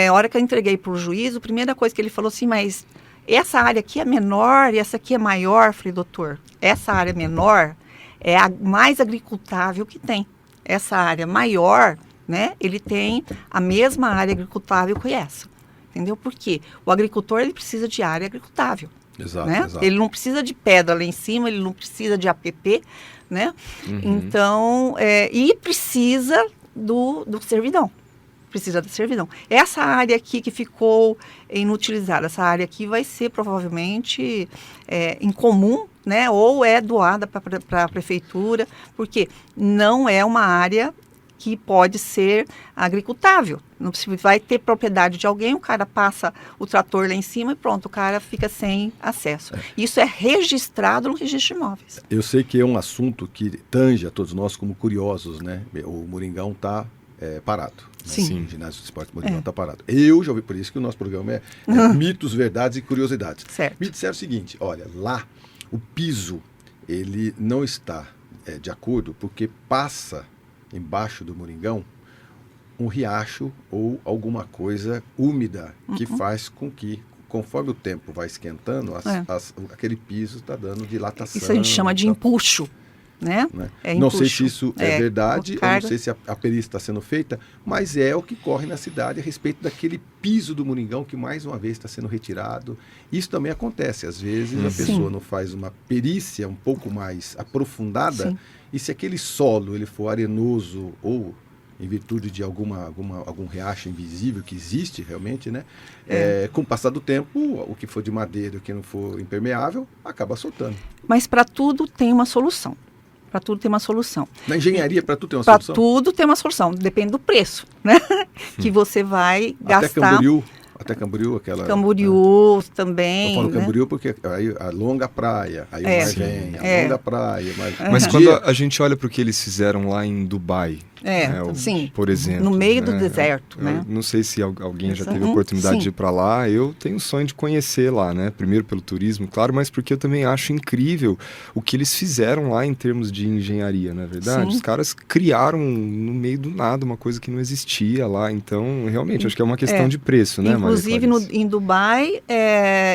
a hora que eu entreguei para o juiz, a primeira coisa que ele falou assim, mas essa área aqui é menor e essa aqui é maior. Eu falei, doutor, essa área menor é a mais agricultável que tem. Essa área maior, né, ele tem a mesma área agricultável que essa. Entendeu? Por quê? O agricultor, ele precisa de área agricultável. Exato, né? exato. Ele não precisa de pedra lá em cima, ele não precisa de APP, né? Então, e precisa do servidão. Precisa da servidão. Essa área aqui que ficou inutilizada, essa área aqui vai ser provavelmente incomum, né? Ou é doada para a prefeitura, porque não é uma área que pode ser agricultável. Não vai ter propriedade de alguém, o cara passa o trator lá em cima e pronto, o cara fica sem acesso. Isso é registrado no registro de imóveis. Eu sei que é um assunto que tange a todos nós como curiosos, né? O Moringão está parado. Né? Sim. O ginásio de esporte Moringão está parado. Eu já ouvi, por isso que o nosso programa é mitos, verdades e curiosidades. Certo. Me disseram o seguinte, olha, lá o piso, ele não está de acordo porque passa embaixo do Moringão um riacho ou alguma coisa úmida que faz com que, conforme o tempo vai esquentando, aquele piso está dando dilatação. Isso a gente chama de empuxo. Né? Não sei se isso é verdade, eu não sei se a perícia está sendo feita, mas é o que corre na cidade a respeito daquele piso do Moringão que mais uma vez está sendo retirado. Isso também acontece, às vezes a pessoa não faz uma perícia um pouco mais aprofundada e se aquele solo ele for arenoso ou em virtude de algum riacho invisível que existe realmente, né? Com o passar do tempo, o que for de madeira, o que não for impermeável, acaba soltando. Mas para tudo tem uma solução. Para tudo tem uma solução. Na engenharia, para tudo tem uma solução? Para tudo tem uma solução, depende do preço, né? Que você vai gastar. Até Camboriú, aquela... Camboriú também. Eu falo Camboriú porque aí alonga a praia, aí o mar vem, alonga a praia. Mas quando a gente olha para o que eles fizeram lá em Dubai, sim. por exemplo. No meio do deserto, né? Não sei se alguém já teve a oportunidade de ir para lá. Eu tenho o sonho de conhecer lá, né? Primeiro pelo turismo, claro, mas porque eu também acho incrível o que eles fizeram lá em termos de engenharia, não é verdade? Os caras criaram no meio do nada uma coisa que não existia lá. Então, realmente, acho que é uma questão de preço, né, Maria Clarice? Inclusive, em Dubai,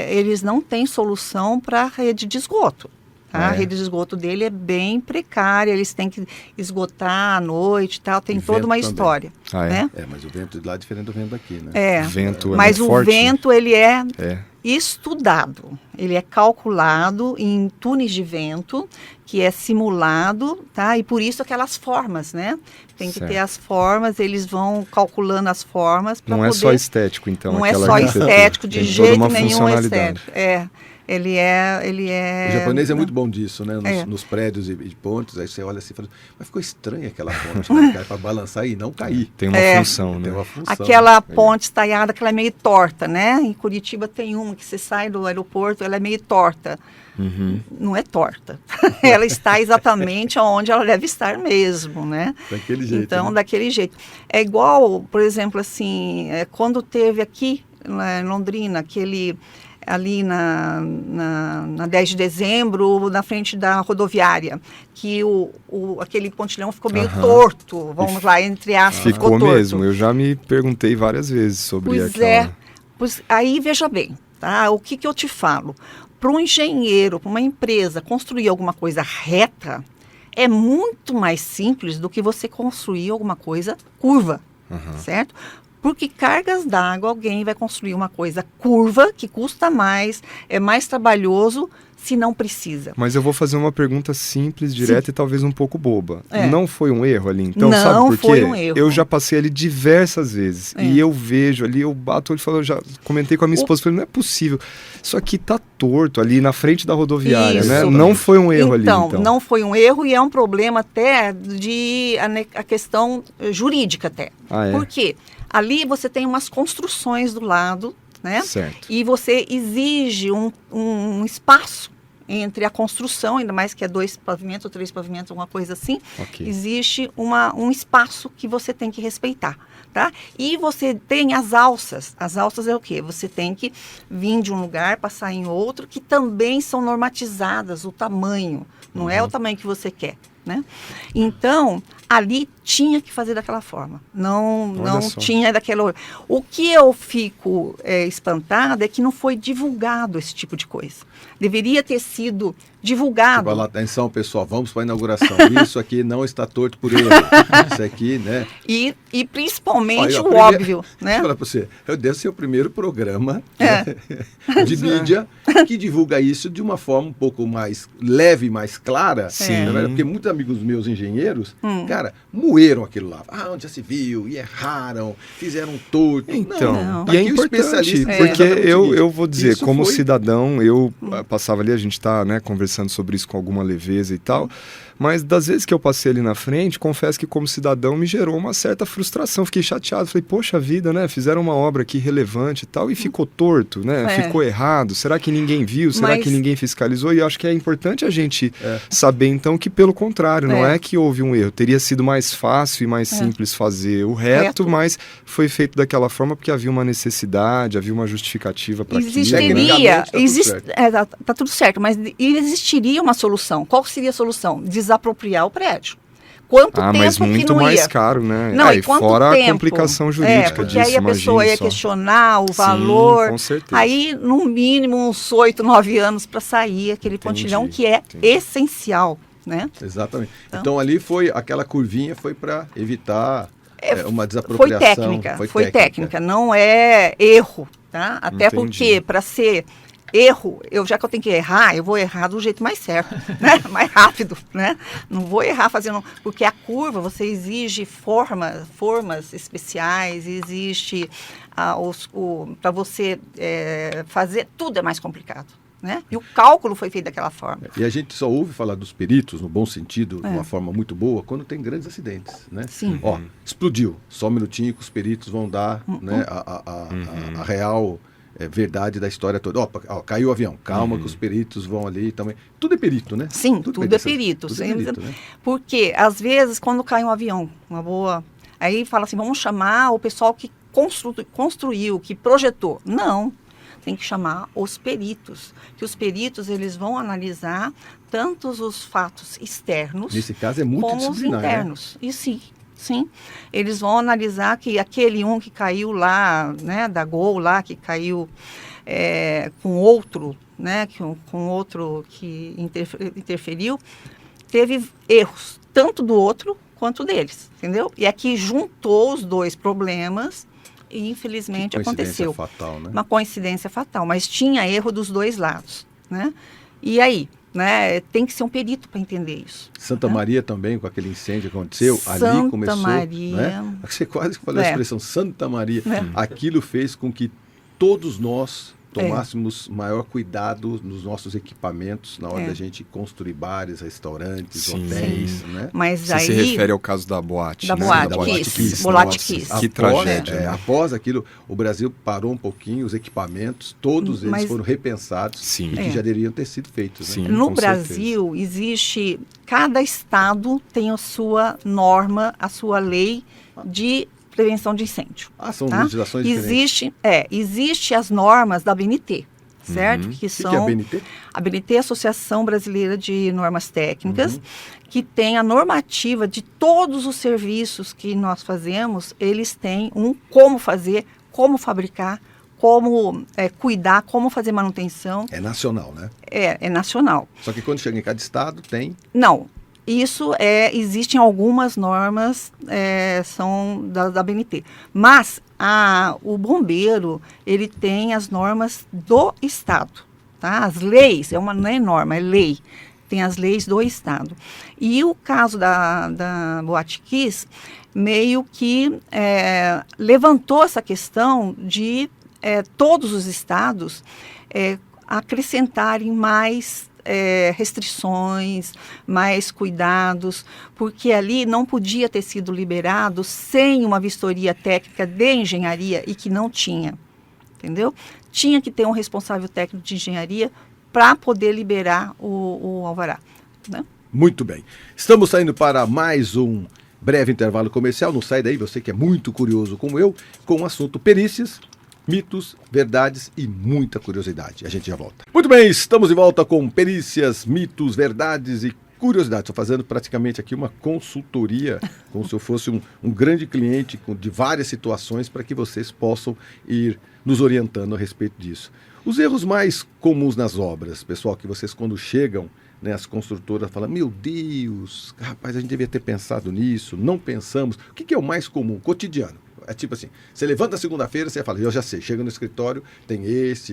eles não têm solução para a rede de esgoto. A rede de esgoto dele é bem precária, eles têm que esgotar à noite e tal, tem E toda vento uma também. história. Né? Mas o vento de lá é diferente do vento daqui, né? É, Vento é mas muito o forte, vento ele é É. estudado, ele é calculado em túneis de vento, que é simulado, tá? E por isso aquelas formas, né? Tem que Certo. ter as formas, eles vão calculando as formas para Não poder... é só estético, então. Não é aquela só arquitetura. estético, de Tem toda jeito uma nenhum é funcionalidade. estético. Ele é... O japonês é muito bom disso, né? É. Nos prédios e pontes, aí você olha assim e fala, mas ficou estranha aquela ponte, né? Para balançar e não cair. Tem uma função, né? Tem uma função. Aquela ponte estaiada que ela é meio torta, né? Em Curitiba tem uma que você sai do aeroporto, ela é meio torta. Uhum. Não é torta. Ela está exatamente onde ela deve estar mesmo, né? Daquele jeito. Então, né? daquele jeito. É igual, por exemplo, assim, quando teve aqui em Londrina, ali na 10 de dezembro, na frente da rodoviária, que aquele pontilhão ficou meio torto, vamos lá, entre aspas, Ficou torto. mesmo. Eu já me perguntei várias vezes sobre Pois aquela... Pois, aí veja bem, tá? O que eu te falo? Para um engenheiro, para uma empresa construir alguma coisa reta, é muito mais simples do que você construir alguma coisa curva, certo? Porque cargas d'água, alguém vai construir uma coisa curva, que custa mais, é mais trabalhoso, se não precisa. Mas eu vou fazer uma pergunta simples, direta e talvez um pouco boba. É. Não foi um erro ali? Então, Não sabe por quê? foi um erro. Eu já passei ali diversas vezes. E eu vejo ali, eu bato o olho e falo, eu já comentei com a minha esposa, falei, não é possível. Isso aqui tá torto ali na frente da rodoviária, Isso. né? Não foi um erro ali, então. Não foi um erro e é um problema até a questão jurídica até. Ah, é? Por quê? Ali você tem umas construções do lado, né? Certo. E você exige um espaço entre a construção, ainda mais que é 2 pavimentos ou 3 pavimentos, alguma coisa assim, Ok. existe um espaço que você tem que respeitar, tá? E você tem as alças. As alças é o quê? Você tem que vir de um lugar, passar em outro, que também são normatizadas, o tamanho. Não é o tamanho que você quer, né? Então, ali tinha que fazer daquela forma. Não só. tinha daquela... O que eu fico espantada é que não foi divulgado esse tipo de coisa. Deveria ter sido divulgado. Fala, atenção, pessoal, vamos para a inauguração. Isso aqui não está torto por erro. Isso aqui, né? E principalmente Olha, o óbvio, né? Deixa eu falar para você, eu devo ser o primeiro programa de mídia que divulga isso de uma forma um pouco mais leve, mais clara. Sim. Né? Porque muitos amigos meus engenheiros, cara, moeram aquilo lá. Onde já se viu, e erraram, fizeram torto. Então, Não. e é Aqui o importante, especialista porque exatamente o seguinte, eu vou dizer, isso como foi- cidadão, eu passava ali, a gente tá, né, conversando sobre isso com alguma leveza e tal, mas das vezes que eu passei ali na frente, confesso que como cidadão me gerou uma certa frustração, fiquei chateado, falei, poxa vida, né, fizeram uma obra aqui relevante e tal, e ficou torto, né, ficou errado, será que ninguém viu, será Mas- que ninguém fiscalizou? E eu acho que é importante a gente saber, então, que pelo contrário, não é que houve um erro, teria sido mais fácil e mais simples fazer o reto, mas foi feito daquela forma porque havia uma necessidade, havia uma justificativa para aquilo. Existiria, Tecnicamente tá tudo certo. tá tudo certo, mas existiria uma solução. Qual seria a solução? Desapropriar o prédio. Quanto tempo mas que muito não mais ia? caro, né? Não, e e quanto fora tempo? a complicação jurídica porque disso, aí a pessoa ia imagine só. questionar o Sim, valor. com certeza. Aí, no mínimo, uns 8, 9 anos para sair aquele pontilhão que é essencial, né? Exatamente. Então ali foi, aquela curvinha foi para evitar uma Foi desapropriação. técnica, não é erro, tá? Até Entendi. porque, para ser erro, já que eu tenho que errar, eu vou errar do jeito mais certo, né? Mais rápido, né? Não vou errar fazendo... Porque a curva, você exige formas especiais, existe para você fazer, tudo é mais complicado, né? E o cálculo foi feito daquela forma. E a gente só ouve falar dos peritos, no bom sentido, de uma forma muito boa, quando tem grandes acidentes, né? Sim. Ó, explodiu. Só um minutinho que os peritos vão dar né, a real verdade da história toda. Ó, caiu o avião. Calma que os peritos vão ali também. Tudo é perito, né? Sim, tudo é perito. Tudo é perito, né? Porque, às vezes, quando cai um avião, uma boa... Aí fala assim, vamos chamar o pessoal que construiu, que projetou. Não, tem que chamar os peritos. Que os peritos, eles vão analisar tanto os fatos externos Nesse caso é como os multidisciplinar, né? internos. E sim. Sim, eles vão analisar que aquele que caiu lá, né, da Gol lá, que caiu com outro, né, com outro que interferiu, teve erros, tanto do outro quanto deles, entendeu? E aqui juntou os dois problemas e infelizmente aconteceu. Fatal, né? Uma coincidência fatal, mas tinha erro dos dois lados, né? E aí? Né? Tem que ser um perito para entender isso. Santa Maria também, com aquele incêndio que aconteceu, Santa ali começou... Maria... Né? Você quase falou a expressão Santa Maria. Aquilo fez com que todos nós tomássemos maior cuidado nos nossos equipamentos na hora da gente construir bares, restaurantes, hotéis, né? Mas Você aí... se refere ao caso da boate, da né? Boate Kiss. Boate Kiss. Que tragédia. Né? Após aquilo, o Brasil parou um pouquinho, os equipamentos, todos eles foram repensados e que já deveriam ter sido feitos. Né? Sim, no Brasil, existe... Cada estado tem a sua norma, a sua lei de prevenção de incêndio. São legislações diferentes. Existe as normas da ABNT, certo? Que é a ABNT? A ABNT é a Associação Brasileira de Normas Técnicas, que tem a normativa de todos os serviços que nós fazemos, eles têm como fazer, como fabricar, como cuidar, como fazer manutenção. É nacional, né? É nacional. Só que quando chega em cada estado, tem... Não. Isso existem algumas normas, são da ABNT. Mas o bombeiro, ele tem as normas do estado, tá? As leis, não é norma, é lei. Tem as leis do estado. E o caso da Boate Kiss, meio que levantou essa questão de todos os estados acrescentarem mais restrições, mais cuidados, porque ali não podia ter sido liberado sem uma vistoria técnica de engenharia e que não tinha, entendeu? Tinha que ter um responsável técnico de engenharia para poder liberar o alvará, né? Muito bem. Estamos saindo para mais um breve intervalo comercial. Não sai daí, você que é muito curioso como eu, com o assunto perícias, mitos, verdades e muita curiosidade. A gente já volta. Muito bem, estamos de volta com perícias, mitos, verdades e curiosidades. Estou fazendo praticamente aqui uma consultoria, como se eu fosse um grande cliente de várias situações para que vocês possam ir nos orientando a respeito disso. Os erros mais comuns nas obras, pessoal, que vocês quando chegam, né, as construtoras falam, meu Deus, rapaz, a gente devia ter pensado nisso, não pensamos. O que é o mais comum? Cotidiano. É tipo assim, você levanta segunda-feira, você fala, eu já sei, chega no escritório, tem esse.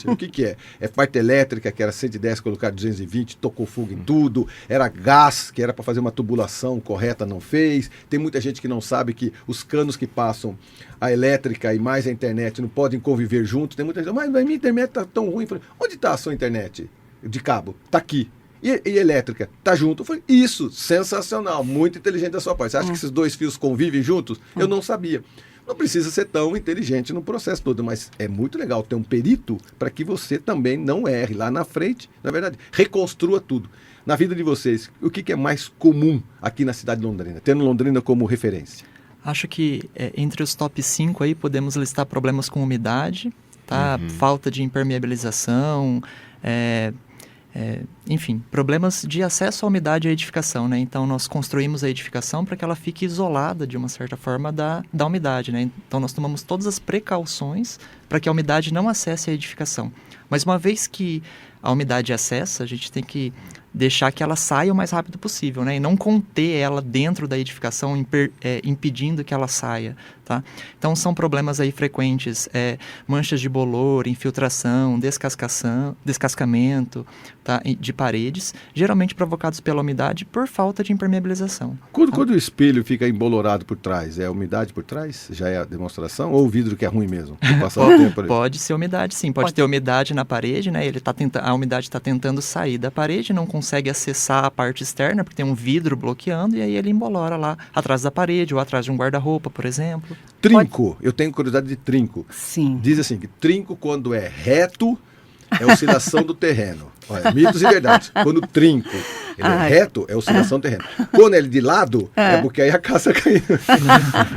O que é? É parte elétrica, que era 110, colocar 220, tocou fogo em tudo. Era gás, que era para fazer uma tubulação correta, não fez. Tem muita gente que não sabe que os canos que passam a elétrica e mais a internet não podem conviver juntos. Tem muita gente, mas minha internet está tão ruim. Eu falei, onde está a sua internet de cabo? Está aqui. E elétrica, tá junto. Eu falei, isso, sensacional, muito inteligente da sua parte. Você acha que esses dois fios convivem juntos? Eu não sabia. Não precisa ser tão inteligente no processo todo, mas é muito legal ter um perito para que você também não erre lá na frente, na verdade, reconstrua tudo. Na vida de vocês, o que é mais comum aqui na cidade de Londrina, tendo Londrina como referência? Acho que entre os top 5 aí podemos listar problemas com umidade, tá? Falta de impermeabilização, enfim, problemas de acesso à umidade à edificação, né? Então, nós construímos a edificação para que ela fique isolada, de uma certa forma, da umidade, né? Então, nós tomamos todas as precauções para que a umidade não acesse a edificação. Mas, uma vez que a umidade acessa, a gente tem que deixar que ela saia o mais rápido possível, né? E não conter ela dentro da edificação, impedindo que ela saia, tá? Então, são problemas aí frequentes, manchas de bolor, infiltração, descascamento, tá? De paredes, geralmente provocados pela umidade por falta de impermeabilização. Quando o espelho fica embolorado por trás, é a umidade por trás? Já é a demonstração? Ou o vidro que é ruim mesmo? Pode ser umidade, sim. Pode ter umidade na parede, né? A umidade está tentando sair da parede, não consegue acessar a parte externa, porque tem um vidro bloqueando, e aí ele embolora lá atrás da parede ou atrás de um guarda-roupa, por exemplo. Trinco. Eu tenho curiosidade de trinco. Sim. Diz assim, que trinco quando é reto, é oscilação do terreno. Olha, mitos e verdades. Quando o trinco ele é reto, é oscilação do terreno. Quando ele é de lado, é porque aí a casa caiu.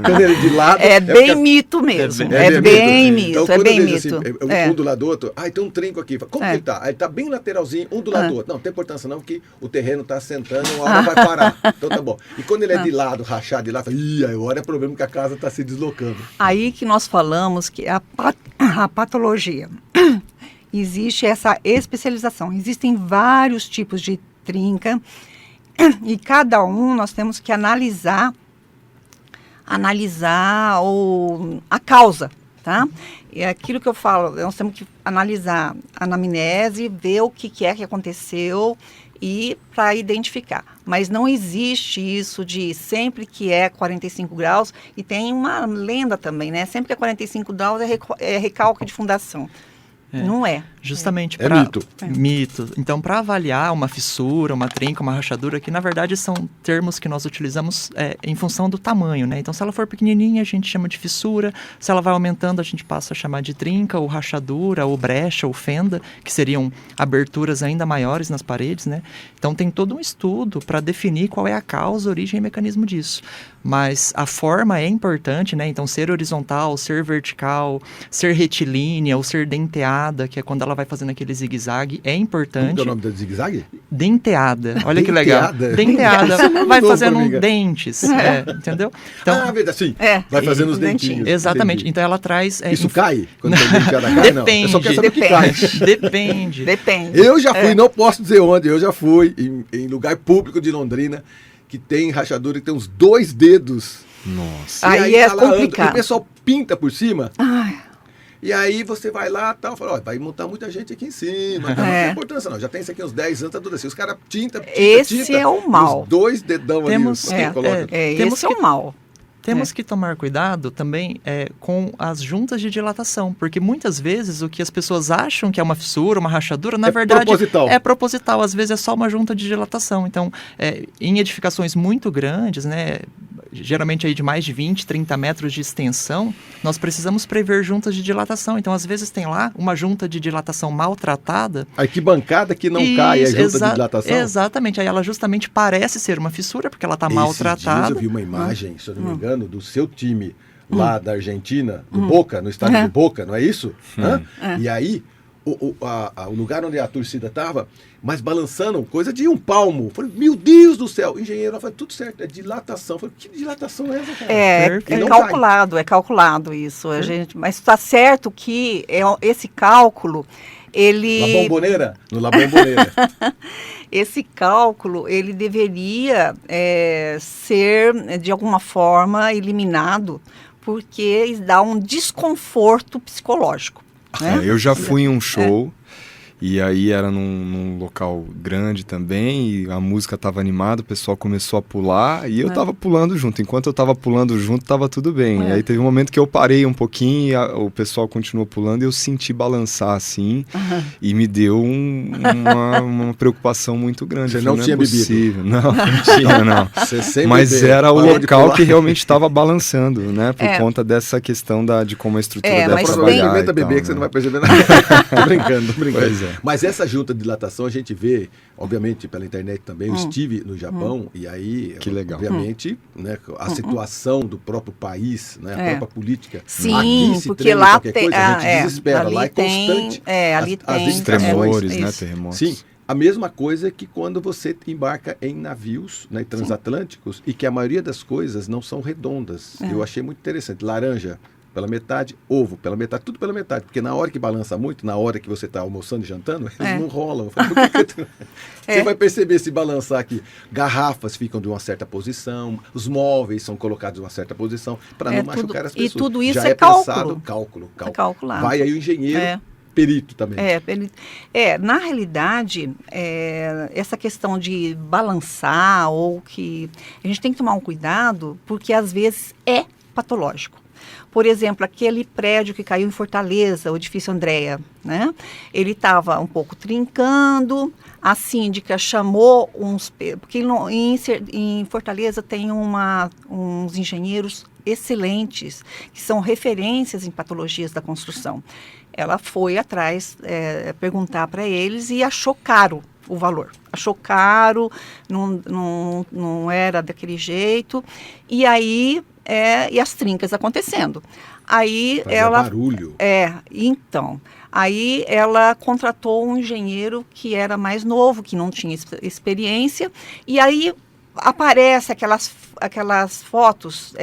Quando ele é de lado... É bem mito mesmo. É bem mito, então, é bem diz mito. Assim, um do lado do outro, tem um trinco aqui. Como que ele tá? Ele tá bem lateralzinho, um do lado do outro. Não tem importância não, porque o terreno tá sentando, uma hora vai parar. Então tá bom. E quando ele é de lado, rachado de lado, agora é problema que a casa tá se deslocando. Aí que nós falamos que a patologia... Existe essa especialização. Existem vários tipos de trinca e cada um nós temos que analisar a causa, tá? É aquilo que eu falo, nós temos que analisar a anamnese, ver o que é que aconteceu e para identificar. Mas não existe isso de sempre que é 45 graus, e tem uma lenda também, né? Sempre que é 45 graus é recalque de fundação. Não é. Justamente É para... mito. Mito. Então, para avaliar uma fissura, uma trinca, uma rachadura, que na verdade são termos que nós utilizamos em função do tamanho, né? Então, se ela for pequenininha, a gente chama de fissura. Se ela vai aumentando, a gente passa a chamar de trinca, ou rachadura, ou brecha, ou fenda, que seriam aberturas ainda maiores nas paredes, né? Então, tem todo um estudo para definir qual é a causa, origem e mecanismo disso. Mas a forma é importante, né? Então, ser horizontal, ser vertical, ser retilínea ou ser denteada, que é quando ela vai fazendo aquele zigue-zague, é importante. Como é o nome do zigue-zague? Denteada. Olha que legal. Denteada. Vai fazendo dentes. Entendeu? Então, verdade, sim. Vai fazendo os dentinhos. Exatamente. Entendi. Então, ela traz... Isso cai? Quando tem denteada cai? Não. Eu só quero saber o que cai. Depende. Eu já fui, não posso dizer onde, eu já fui em lugar público de Londrina, que tem rachadura e tem uns 2 dedos. Nossa. Aí é complicado. E o pessoal pinta por cima. Ai. E aí você vai lá e tal, fala, vai montar muita gente aqui em cima. Não tem importância não, já tem isso aqui uns 10 anos, tá tudo assim. Os caras tinta. Esse é o mal. Os 2 dedão Temos, ali. Esse é o mal. Temos que tomar cuidado também com as juntas de dilatação, porque muitas vezes o que as pessoas acham que é uma fissura, uma rachadura, na verdade é proposital. Às vezes é só uma junta de dilatação. Então, em edificações muito grandes, né, geralmente aí de mais de 20, 30 metros de extensão, nós precisamos prever juntas de dilatação. Então, às vezes tem lá uma junta de dilatação maltratada. A arquibancada que não cai, é junta de dilatação? Exatamente. Aí ela justamente parece ser uma fissura, porque ela está maltratada. Dias eu vi uma imagem, se eu não me engano, do seu time lá da Argentina, do Boca, no estádio do Boca, não é isso? E aí, o lugar onde a torcida estava, mas balançando, coisa de 1 palmo. Falei, meu Deus do céu! O engenheiro falou, tudo certo, é dilatação. Falei, que dilatação é essa, cara? É calculado isso. Mas está certo que esse cálculo, ele... La Bombonera. Esse cálculo, ele deveria ser, de alguma forma, eliminado, porque dá um desconforto psicológico. Né? Eu já fui em um show, e aí era num local grande também, e a música estava animada, o pessoal começou a pular, e eu estava pulando junto. Enquanto eu estava pulando junto, estava tudo bem. E aí teve um momento que eu parei um pouquinho, e o pessoal continuou pulando, e eu senti balançar assim, e me deu uma preocupação muito grande. Você não tinha bebido? Não tinha, não. Mas era o local que realmente estava balançando, né? Por conta dessa questão de como a estrutura deve trabalhar. Aproveita beber, que você não vai perceber nada. Tô brincando. Pois é. Mas essa junta de dilatação a gente vê, obviamente, pela internet também. Eu estive no Japão e aí, que legal. Obviamente, né, a situação do próprio país, né, a própria política. Sim, aqui, se porque lá tem coisa, a gente desespera. Lá é constante. Ali tem tremores, né, terremotos. Sim. A mesma coisa que quando você embarca em navios, né, transatlânticos, e que a maioria das coisas não são redondas. Eu achei muito interessante. Laranja pela metade, ovo pela metade, tudo pela metade. Porque na hora que balança muito, na hora que você está almoçando e jantando, eles não rolam. Eu falei, por que você vai perceber se balançar aqui. Garrafas ficam de uma certa posição, os móveis são colocados de uma certa posição, para não machucar as pessoas. E tudo isso já é pensado, cálculo. Calculado. Vai aí o engenheiro... Perito também. Na realidade, essa questão de balançar ou que... A gente tem que tomar um cuidado, porque às vezes é patológico. Por exemplo, aquele prédio que caiu em Fortaleza, o edifício Andréa, né? Ele estava um pouco trincando, a síndica chamou porque em Fortaleza tem uns engenheiros excelentes, que são referências em patologias da construção. Ela foi atrás perguntar para eles e achou caro o valor. Achou caro, não era daquele jeito. E aí, e as trincas acontecendo. Aí Fazia barulho. Então, aí ela contratou um engenheiro que era mais novo, que não tinha experiência, e aí aparece aquelas fotos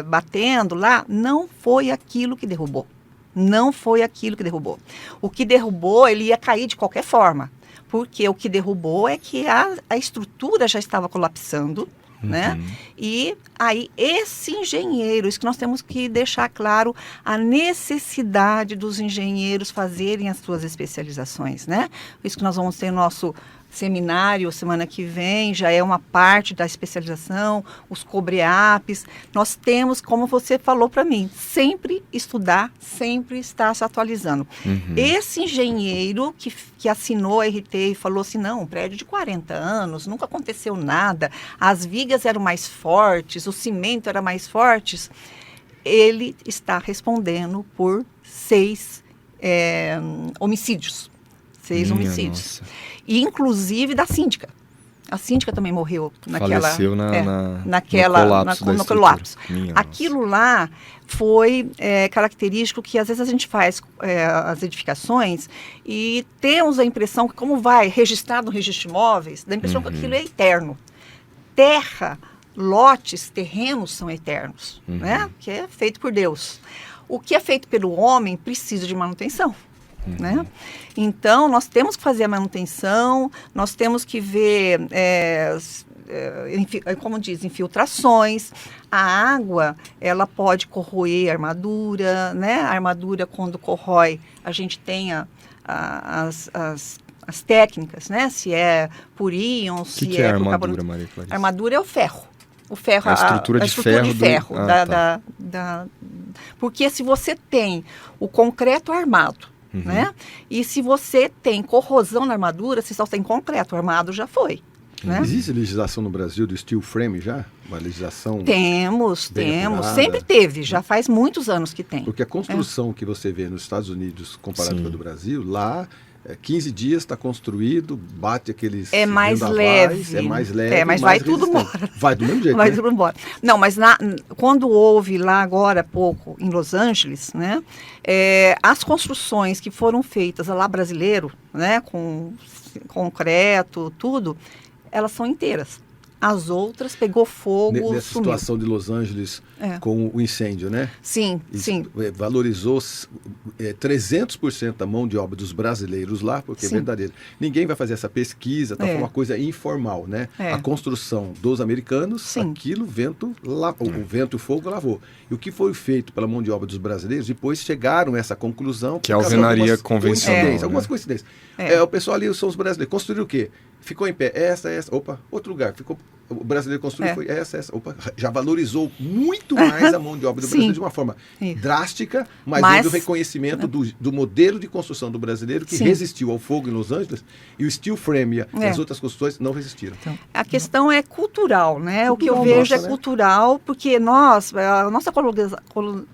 batendo lá, não foi aquilo que derrubou. Não foi aquilo que derrubou. O que derrubou, ele ia cair de qualquer forma, porque o que derrubou é que a estrutura já estava colapsando, né? E aí esse engenheiro, isso que nós temos que deixar claro, a necessidade dos engenheiros fazerem as suas especializações, né? Isso que nós vamos ter no nosso seminário semana que vem, já é uma parte da especialização, os cobreapes. Nós temos, como você falou para mim, sempre estudar, sempre estar se atualizando. Esse engenheiro que assinou a RT e falou assim, não, um prédio de 40 anos, nunca aconteceu nada, as vigas eram mais fortes, o cimento era mais forte, ele está respondendo por 6 homicídios. 6 homicídios. Nossa. E inclusive da síndica. A síndica também morreu Faleceu no colapso. Minha Aquilo lá foi característico que às vezes a gente faz as edificações e temos a impressão que como vai registrado no registro de imóveis, dá a impressão que aquilo é eterno. Terra, lotes, terrenos são eternos, né? Que é feito por Deus. O que é feito pelo homem precisa de manutenção. Né? Então, nós temos que fazer a manutenção, nós temos que ver, como diz, infiltrações. A água, ela pode corroer a armadura, né? A armadura, quando corrói, a gente tem as técnicas, né? Se é por íon, se que é por armadura, carbonato. Maria Clarice? A armadura é o ferro. O ferro, a estrutura de ferro. Porque se você tem o concreto armado, né? E se você tem corrosão na armadura, se só tem concreto, o armado já foi. Né? Existe legislação no Brasil do steel frame já? Uma legislação? Temos. Apurada. Sempre teve, já faz muitos anos que tem. Porque a construção que você vê nos Estados Unidos comparado com a do Brasil, lá 15 dias está construído, bate aqueles É mais vendavais, leve. É mais leve, mas mais vai tudo resistente. embora. Vai do mesmo jeito, Vai né? tudo embora. Não, mas quando houve lá agora há pouco, em Los Angeles, né, as construções que foram feitas lá brasileiro, né, com concreto, tudo, elas são inteiras. As outras pegou fogo, Nessa sumiu. situação de Los Angeles com o incêndio, né? Sim, sim. Valorizou 300% a mão de obra dos brasileiros lá, porque é verdadeiro. Ninguém vai fazer essa pesquisa, foi uma coisa informal, né? A construção dos americanos, aquilo, o vento e o fogo lavou. E o que foi feito pela mão de obra dos brasileiros, depois chegaram a essa conclusão. Que é a alvenaria convencional. Algumas coincidências. O pessoal ali são os brasileiros. Construíram o quê? Ficou em pé, essa, opa, outro lugar, o brasileiro construiu, foi essa, opa, já valorizou muito mais a mão de obra do brasileiro de uma forma drástica, mas houve o reconhecimento do modelo de construção do brasileiro que resistiu ao fogo em Los Angeles e o steel frame e as outras construções não resistiram. Então, a questão é cultural, né? O que eu vejo é cultural, porque a nossa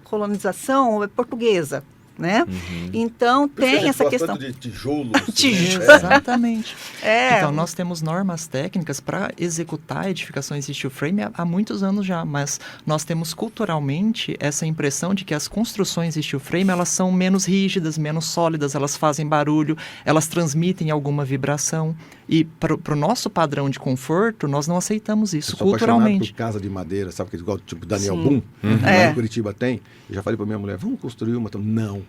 colonização é portuguesa. Né? Então tem essa questão de tijolos. Exatamente. Então nós temos normas técnicas para executar edificações de steel frame há muitos anos já, mas nós temos culturalmente essa impressão de que as construções de steel frame elas são menos rígidas, menos sólidas, elas fazem barulho, elas transmitem alguma vibração. E para o nosso padrão de conforto, nós não aceitamos isso culturalmente. Por casa de madeira, sabe que igual tipo Daniel Boom, lá em Curitiba tem. Eu já falei para minha mulher, vamos construir uma. Não.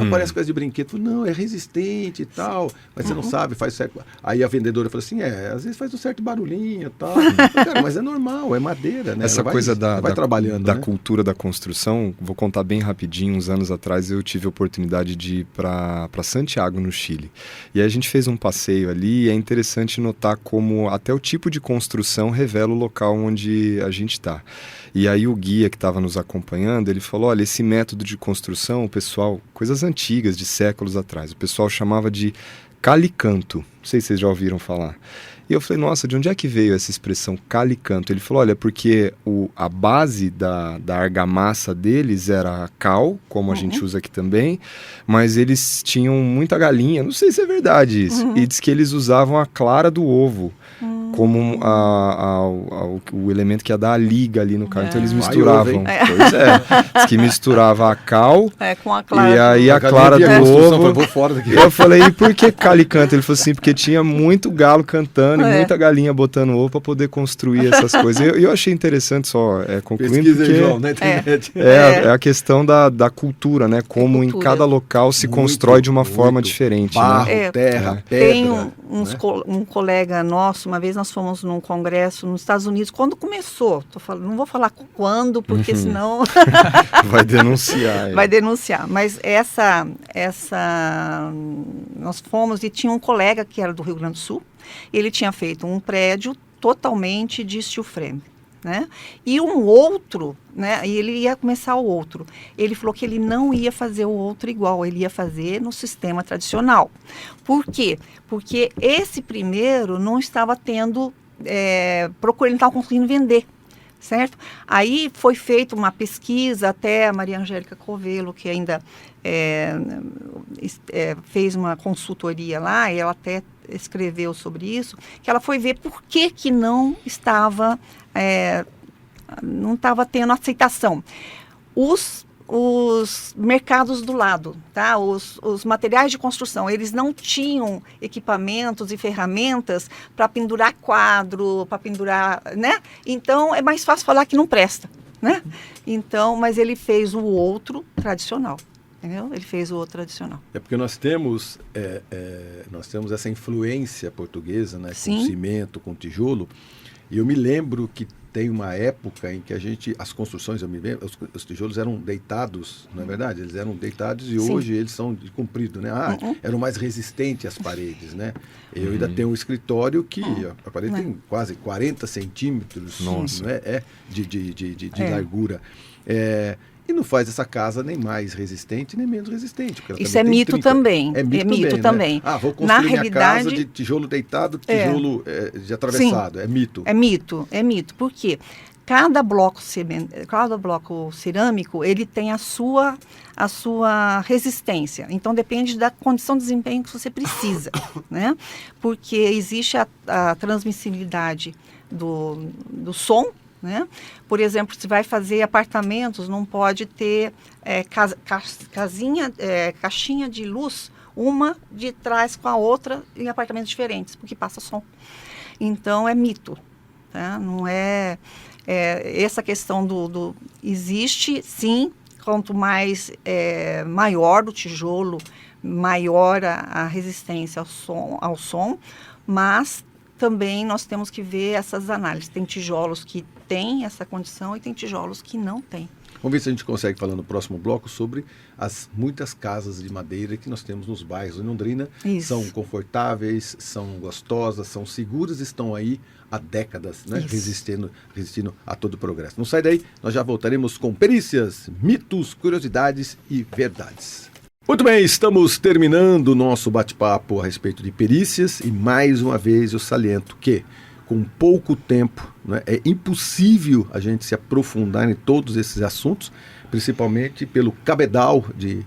Parece coisa de brinquedo. Não, é resistente e tal. Mas você não sabe, faz certo. Aí a vendedora falou assim, às vezes faz um certo barulhinho e tal. Cara, mas é normal, é madeira, né? Essa coisa da trabalhando, cultura da construção, vou contar bem rapidinho. Uns anos atrás eu tive a oportunidade de ir para Santiago, no Chile. E aí a gente fez um passeio ali e é interessante notar como até o tipo de construção revela o local onde a gente está. E aí o guia que estava nos acompanhando, ele falou, olha, esse método de construção, o pessoal, coisas antigas, de séculos atrás, o pessoal chamava de calicanto. Não sei se vocês já ouviram falar. E eu falei, nossa, de onde é que veio essa expressão calicanto? Ele falou, olha, porque a base da argamassa deles era a cal, como a gente usa aqui também, mas eles tinham muita galinha, não sei se é verdade isso, e diz que eles usavam a clara do ovo como o elemento que ia dar a liga ali no carro. Então eles misturavam. Pois é. Diz que misturava a cal com a clara. E aí a clara do ovo. Vou fora daqui. Eu falei, e por que calicanto? Ele falou assim, porque tinha muito galo cantando e muita galinha botando ovo para poder construir essas coisas. Eu achei interessante, só concluindo, pesquisa porque aí, João, na internet. É a questão da cultura, né? Como cultura. Em cada local se Muito, constrói de uma forma muito. diferente. Barro, Né? terra, Tem pedra. um colega nosso, uma vez nós fomos num congresso nos Estados Unidos, quando começou, não vou falar quando, porque senão Vai denunciar. vai denunciar, mas nós fomos e tinha um colega que era do Rio Grande do Sul, ele tinha feito um prédio totalmente de steel frame. Né? E um outro, né? E ele ia começar o outro. Ele falou que ele não ia fazer o outro igual, ele ia fazer no sistema tradicional. Por quê? Porque esse primeiro não estava tendo procura, ele não estava conseguindo vender, certo? Aí foi feita uma pesquisa, até a Maria Angélica Covelo, que ainda fez uma consultoria lá, e ela até escreveu sobre isso, que ela foi ver por que não estava tendo aceitação. Os mercados do lado, tá? Os materiais de construção, eles não tinham equipamentos e ferramentas para pendurar quadro, para pendurar, né? Então, é mais fácil falar que não presta, né? Então, mas ele fez o outro tradicional. Entendeu? Ele fez o outro tradicional. É porque nós temos essa influência portuguesa, né, com cimento, com tijolo. E eu me lembro que tem uma época em que as construções, eu me lembro, os tijolos eram deitados, não é verdade? Eles eram deitados e hoje eles são de comprido, né? Eram mais resistentes às paredes, né? Eu ainda tenho um escritório que a parede tem quase 40 centímetros, né? de largura. E não faz essa casa nem mais resistente, nem menos resistente. Isso é mito também. É mito também. Né? Vou construir minha casa de tijolo deitado, tijolo de atravessado. Sim, é mito. É mito. Por quê? Cada bloco cerâmico, ele tem a sua resistência. Então, depende da condição de desempenho que você precisa, né? Porque existe a transmissibilidade do som, né? Por exemplo, se vai fazer apartamentos, não pode ter caixinha de luz, uma de trás com a outra em apartamentos diferentes, porque passa som. Então, é mito. Tá? Não essa questão existe, sim, quanto mais maior o tijolo, maior a resistência ao som, mas também nós temos que ver essas análises. Tem tijolos que têm essa condição e tem tijolos que não têm. Vamos ver se a gente consegue falar no próximo bloco sobre as muitas casas de madeira que nós temos nos bairros de Londrina. Isso. São confortáveis, são gostosas, são seguras, estão aí há décadas, né? Resistindo a todo o progresso. Não sai daí, nós já voltaremos com perícias, mitos, curiosidades e verdades. Muito bem, estamos terminando o nosso bate-papo a respeito de perícias e mais uma vez eu saliento que com pouco tempo, né, é impossível a gente se aprofundar em todos esses assuntos, principalmente pelo cabedal de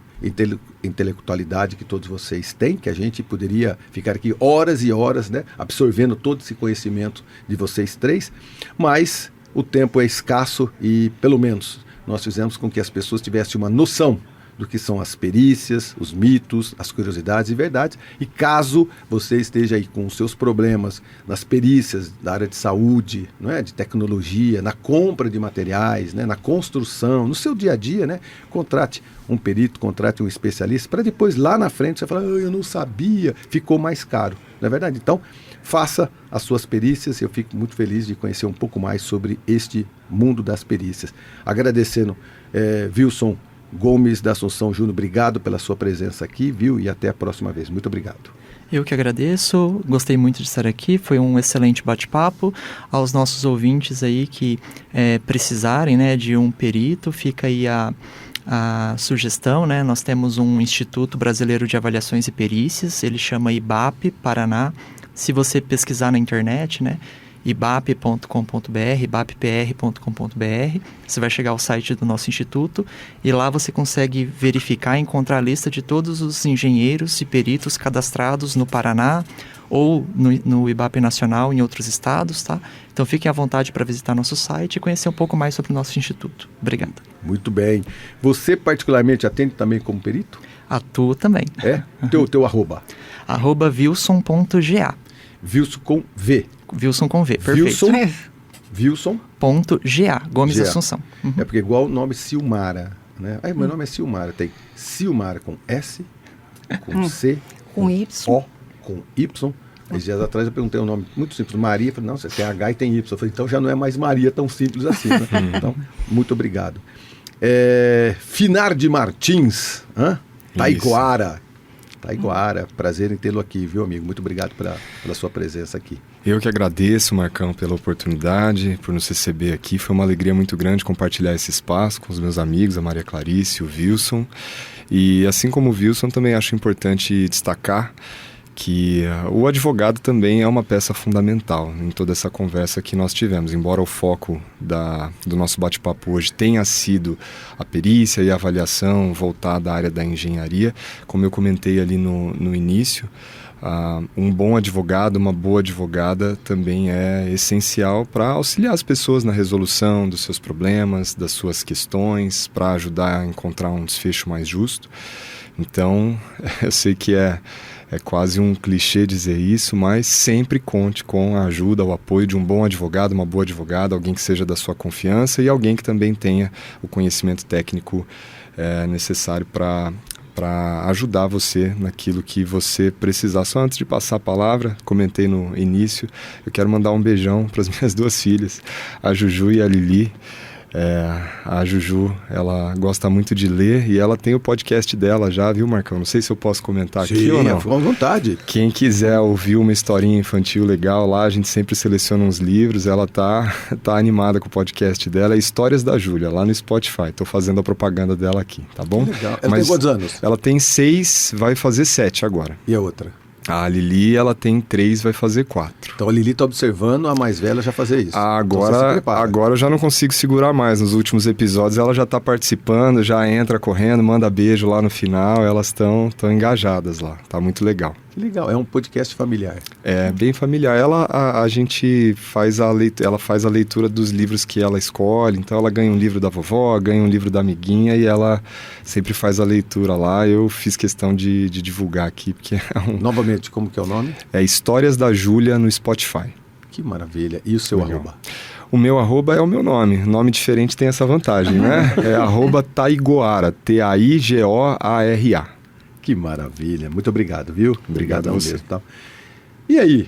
intelectualidade que todos vocês têm, que a gente poderia ficar aqui horas e horas, né, absorvendo todo esse conhecimento de vocês três, mas o tempo é escasso e pelo menos nós fizemos com que as pessoas tivessem uma noção do que são as perícias, os mitos, as curiosidades e verdades. E caso você esteja aí com os seus problemas nas perícias da área de saúde, não é? De tecnologia, na compra de materiais, né? Na construção, no seu dia a dia, né? Contrate um perito, contrate um especialista, para depois lá na frente você falar, eu não sabia, ficou mais caro. Não é verdade? Então, faça as suas perícias. Eu fico muito feliz de conhecer um pouco mais sobre este mundo das perícias. Agradecendo Wilson Gomes da Assunção Júnior, obrigado pela sua presença aqui, viu? E até a próxima vez. Muito obrigado. Eu que agradeço, gostei muito de estar aqui, foi um excelente bate-papo. Aos nossos ouvintes aí que precisarem, né, de um perito, fica aí a sugestão, né? Nós temos um Instituto Brasileiro de Avaliações e Perícias, ele chama IBAP Paraná, Se você pesquisar na internet, né, ibap.com.br, ibappr.com.br, você vai chegar ao site do nosso instituto e lá você consegue verificar e encontrar a lista de todos os engenheiros e peritos cadastrados no Paraná ou no IBAP Nacional em outros estados, tá? Então fiquem à vontade para visitar nosso site e conhecer um pouco mais sobre o nosso instituto. Obrigado. Muito bem. Você particularmente atende também como perito? Atuo também. É? Teu arroba? @wilson.ga. Wilson com V. Wilson com V, perfeito. Wilson. .ga, Gomes Ga. Assunção. Uhum. É porque igual o nome Silmara, né? Aí meu nome é Silmara. Tem Silmara com S, com C, Com Y. O, com Y. Esses dias atrás eu perguntei um nome muito simples, Maria. Eu falei, não, você tem H e tem Y. Eu falei, então já não é mais Maria tão simples assim, né? Então, muito obrigado. Finardi Martins, Taiguara. Taiguara, prazer em tê-lo aqui, viu, amigo? Muito obrigado pela sua presença aqui. Eu que agradeço, Marcão, pela oportunidade, por nos receber aqui. Foi uma alegria muito grande compartilhar esse espaço com os meus amigos, a Maria Clarice, o Wilson. E assim como o Wilson, também acho importante destacar que o advogado também é uma peça fundamental em toda essa conversa que nós tivemos. Embora o foco do nosso bate-papo hoje tenha sido a perícia e a avaliação voltada à área da engenharia, como eu comentei ali no início, um bom advogado, uma boa advogada também é essencial para auxiliar as pessoas na resolução dos seus problemas, das suas questões, para ajudar a encontrar um desfecho mais justo. Então, eu sei que é quase um clichê dizer isso, mas sempre conte com a ajuda, o apoio de um bom advogado, uma boa advogada, alguém que seja da sua confiança e alguém que também tenha o conhecimento técnico necessário para ajudar você naquilo que você precisar. Só antes de passar a palavra, comentei no início, eu quero mandar um beijão para as minhas duas filhas, a Juju e a Lili. A Juju, ela gosta muito de ler e ela tem o podcast dela já, viu, Marcão? Não sei se eu posso comentar aqui ou não. Sim, à vontade. Quem quiser ouvir uma historinha infantil legal lá, a gente sempre seleciona uns livros, ela tá animada com o podcast dela, é Histórias da Júlia, lá no Spotify. Tô fazendo a propaganda dela aqui, tá bom? Que legal. Ela tem quantos anos? Ela tem 6, vai fazer 7 agora. E a outra? A Lili, ela tem 3, vai fazer 4. Então a Lili está observando a mais velha já fazer isso. Agora eu já não consigo segurar mais. Nos últimos episódios ela já está participando, já entra correndo, manda beijo lá no final. Elas estão engajadas lá. Tá muito legal. Que legal. É um podcast familiar. É bem familiar. A gente faz ela faz a leitura dos livros que ela escolhe. Então ela ganha um livro da vovó, ganha um livro da amiguinha e ela sempre faz a leitura lá. Eu fiz questão de divulgar aqui, porque Novamente, como que é o nome? É Histórias da Júlia no Spotify. Que maravilha. E o seu arroba? O meu arroba é o meu nome. Nome diferente tem essa vantagem, né? É @Taigoara, Taigoara. Que maravilha. Muito obrigado, viu? Obrigado a você. Mesmo, tá? E aí,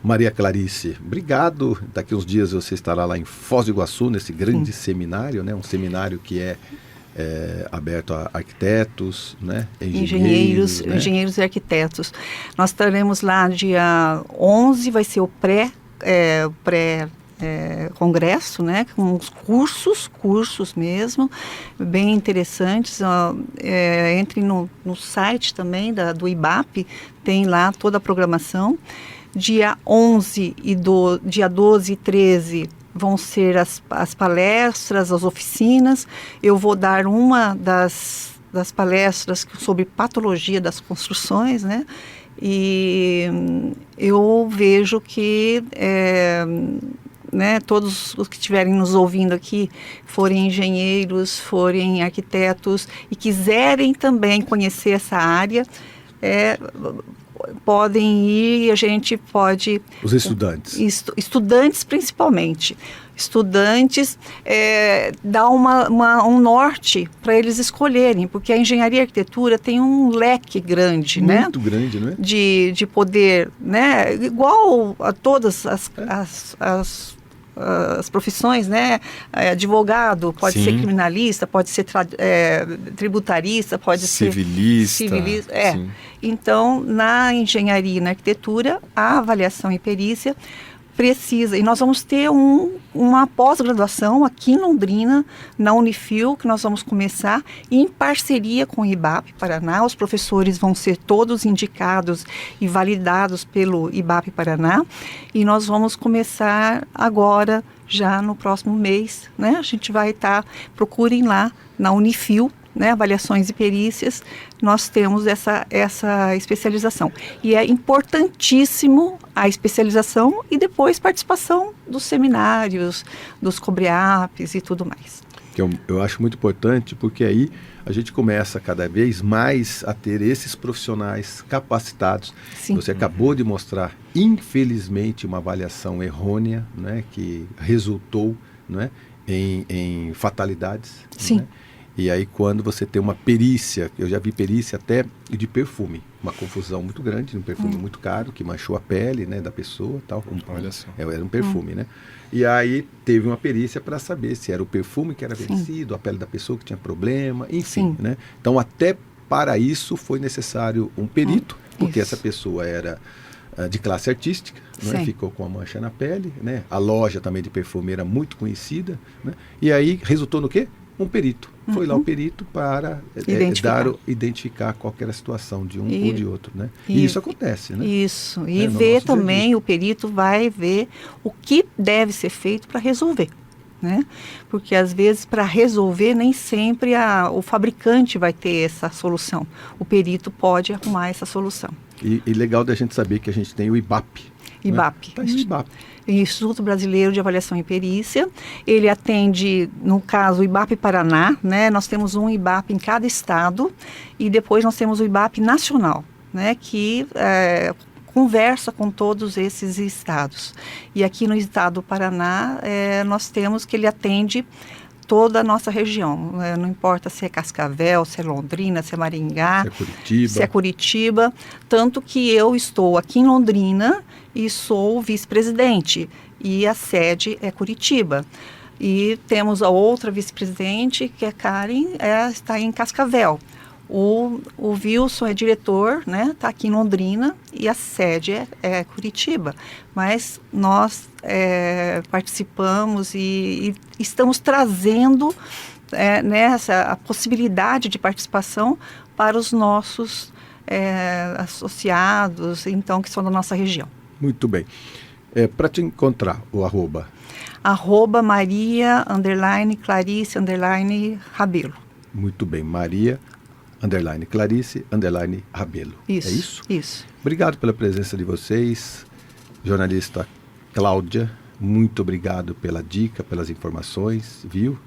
Maria Clarice, obrigado. Daqui uns dias você estará lá em Foz do Iguaçu, nesse grande seminário, né? Um seminário que é aberto a arquitetos, né? Engenheiros e arquitetos. Nós estaremos lá dia 11, vai ser o pré-congresso, né? Com os cursos mesmo, bem interessantes. Entre no site também do IBAP, tem lá toda a programação. Dia 11 dia 12 e 13 vão ser as palestras, as oficinas. Eu vou dar uma das palestras sobre patologia das construções, né? E eu vejo que todos os que estiverem nos ouvindo aqui, forem engenheiros, forem arquitetos e quiserem também conhecer essa área, podem ir e a gente pode... Os estudantes. Estudantes principalmente. Estudantes, dá um norte para eles escolherem, porque a engenharia e a arquitetura tem um leque grande, muito grande, não é? De poder, né? Igual a todas as profissões, né? Advogado, pode Sim. ser criminalista, pode ser tributarista, pode civilista, ser civilista. Então, na engenharia e na arquitetura, a avaliação e perícia precisa, e nós vamos ter uma pós-graduação aqui em Londrina, na Unifil, que nós vamos começar em parceria com o IBAP Paraná. Os professores vão ser todos indicados e validados pelo IBAP Paraná, e nós vamos começar agora, já no próximo mês, né? A gente vai estar, procurem lá na Unifil, né, avaliações e perícias, nós temos essa especialização. E é importantíssimo a especialização e depois participação dos seminários, dos COBREAPs e tudo mais. Que eu acho muito importante, porque aí a gente começa cada vez mais a ter esses profissionais capacitados. Sim. Você acabou de mostrar, infelizmente, uma avaliação errônea, né, que resultou, né, em fatalidades. Sim. Né? E aí quando você tem uma perícia, eu já vi perícia até de perfume, uma confusão muito grande, um perfume muito caro, que manchou a pele, né, da pessoa, tal. Olha só. Era um perfume, né? E aí teve uma perícia para saber se era o perfume que era vencido, a pele da pessoa que tinha problema, enfim, né? Então até para isso foi necessário um perito, porque essa pessoa era de classe artística, né? Ficou com a mancha na pele, né? A loja também de perfume era muito conhecida, né? E aí resultou no quê? Um perito. Foi lá o perito para identificar qual que era a situação de um ou de outro, né? E isso acontece, né? Isso. E ver também, o perito vai ver o que deve ser feito para resolver, né? Porque às vezes para resolver nem sempre o fabricante vai ter essa solução. O perito pode arrumar essa solução. E legal da gente saber que a gente tem o IBAP. IBAP. Né? Tá esse IBAP. Instituto Brasileiro de Avaliação e Perícia. Ele atende, no caso, o IBAP Paraná, né? Nós temos um IBAP em cada estado e depois nós temos o IBAP Nacional, né? Que conversa com todos esses estados. E aqui no estado do Paraná, nós temos que ele atende toda a nossa região, não importa se é Cascavel, se é Londrina, se é Maringá, se é Curitiba, tanto que eu estou aqui em Londrina e sou vice-presidente, e a sede é Curitiba. E temos a outra vice-presidente, que é Karen, está em Cascavel. O Wilson é diretor, né? Está aqui em Londrina e a sede é Curitiba. Mas nós participamos e estamos trazendo a possibilidade de participação para os nossos associados, então, que são da nossa região. Muito bem. Para te encontrar, o arroba? Maria, _Clarice, _Rabelo. Muito bem, Maria, Clarice, Rabelo. Isso, é isso? Isso. Obrigado pela presença de vocês. Jornalista Cláudia, muito obrigado pela dica, pelas informações, viu?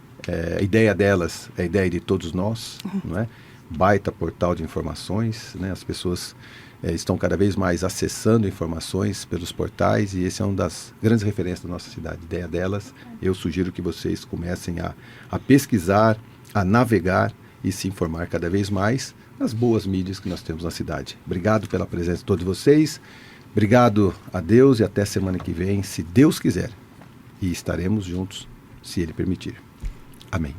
A ideia delas é a ideia de todos nós, não é? Baita portal de informações, né? As pessoas estão cada vez mais acessando informações pelos portais e esse é uma das grandes referências da nossa cidade. A ideia delas, eu sugiro que vocês comecem a pesquisar, a navegar e se informar cada vez mais nas boas mídias que nós temos na cidade. Obrigado pela presença de todos vocês. Obrigado a Deus e até semana que vem, se Deus quiser. E estaremos juntos, se Ele permitir. Amém.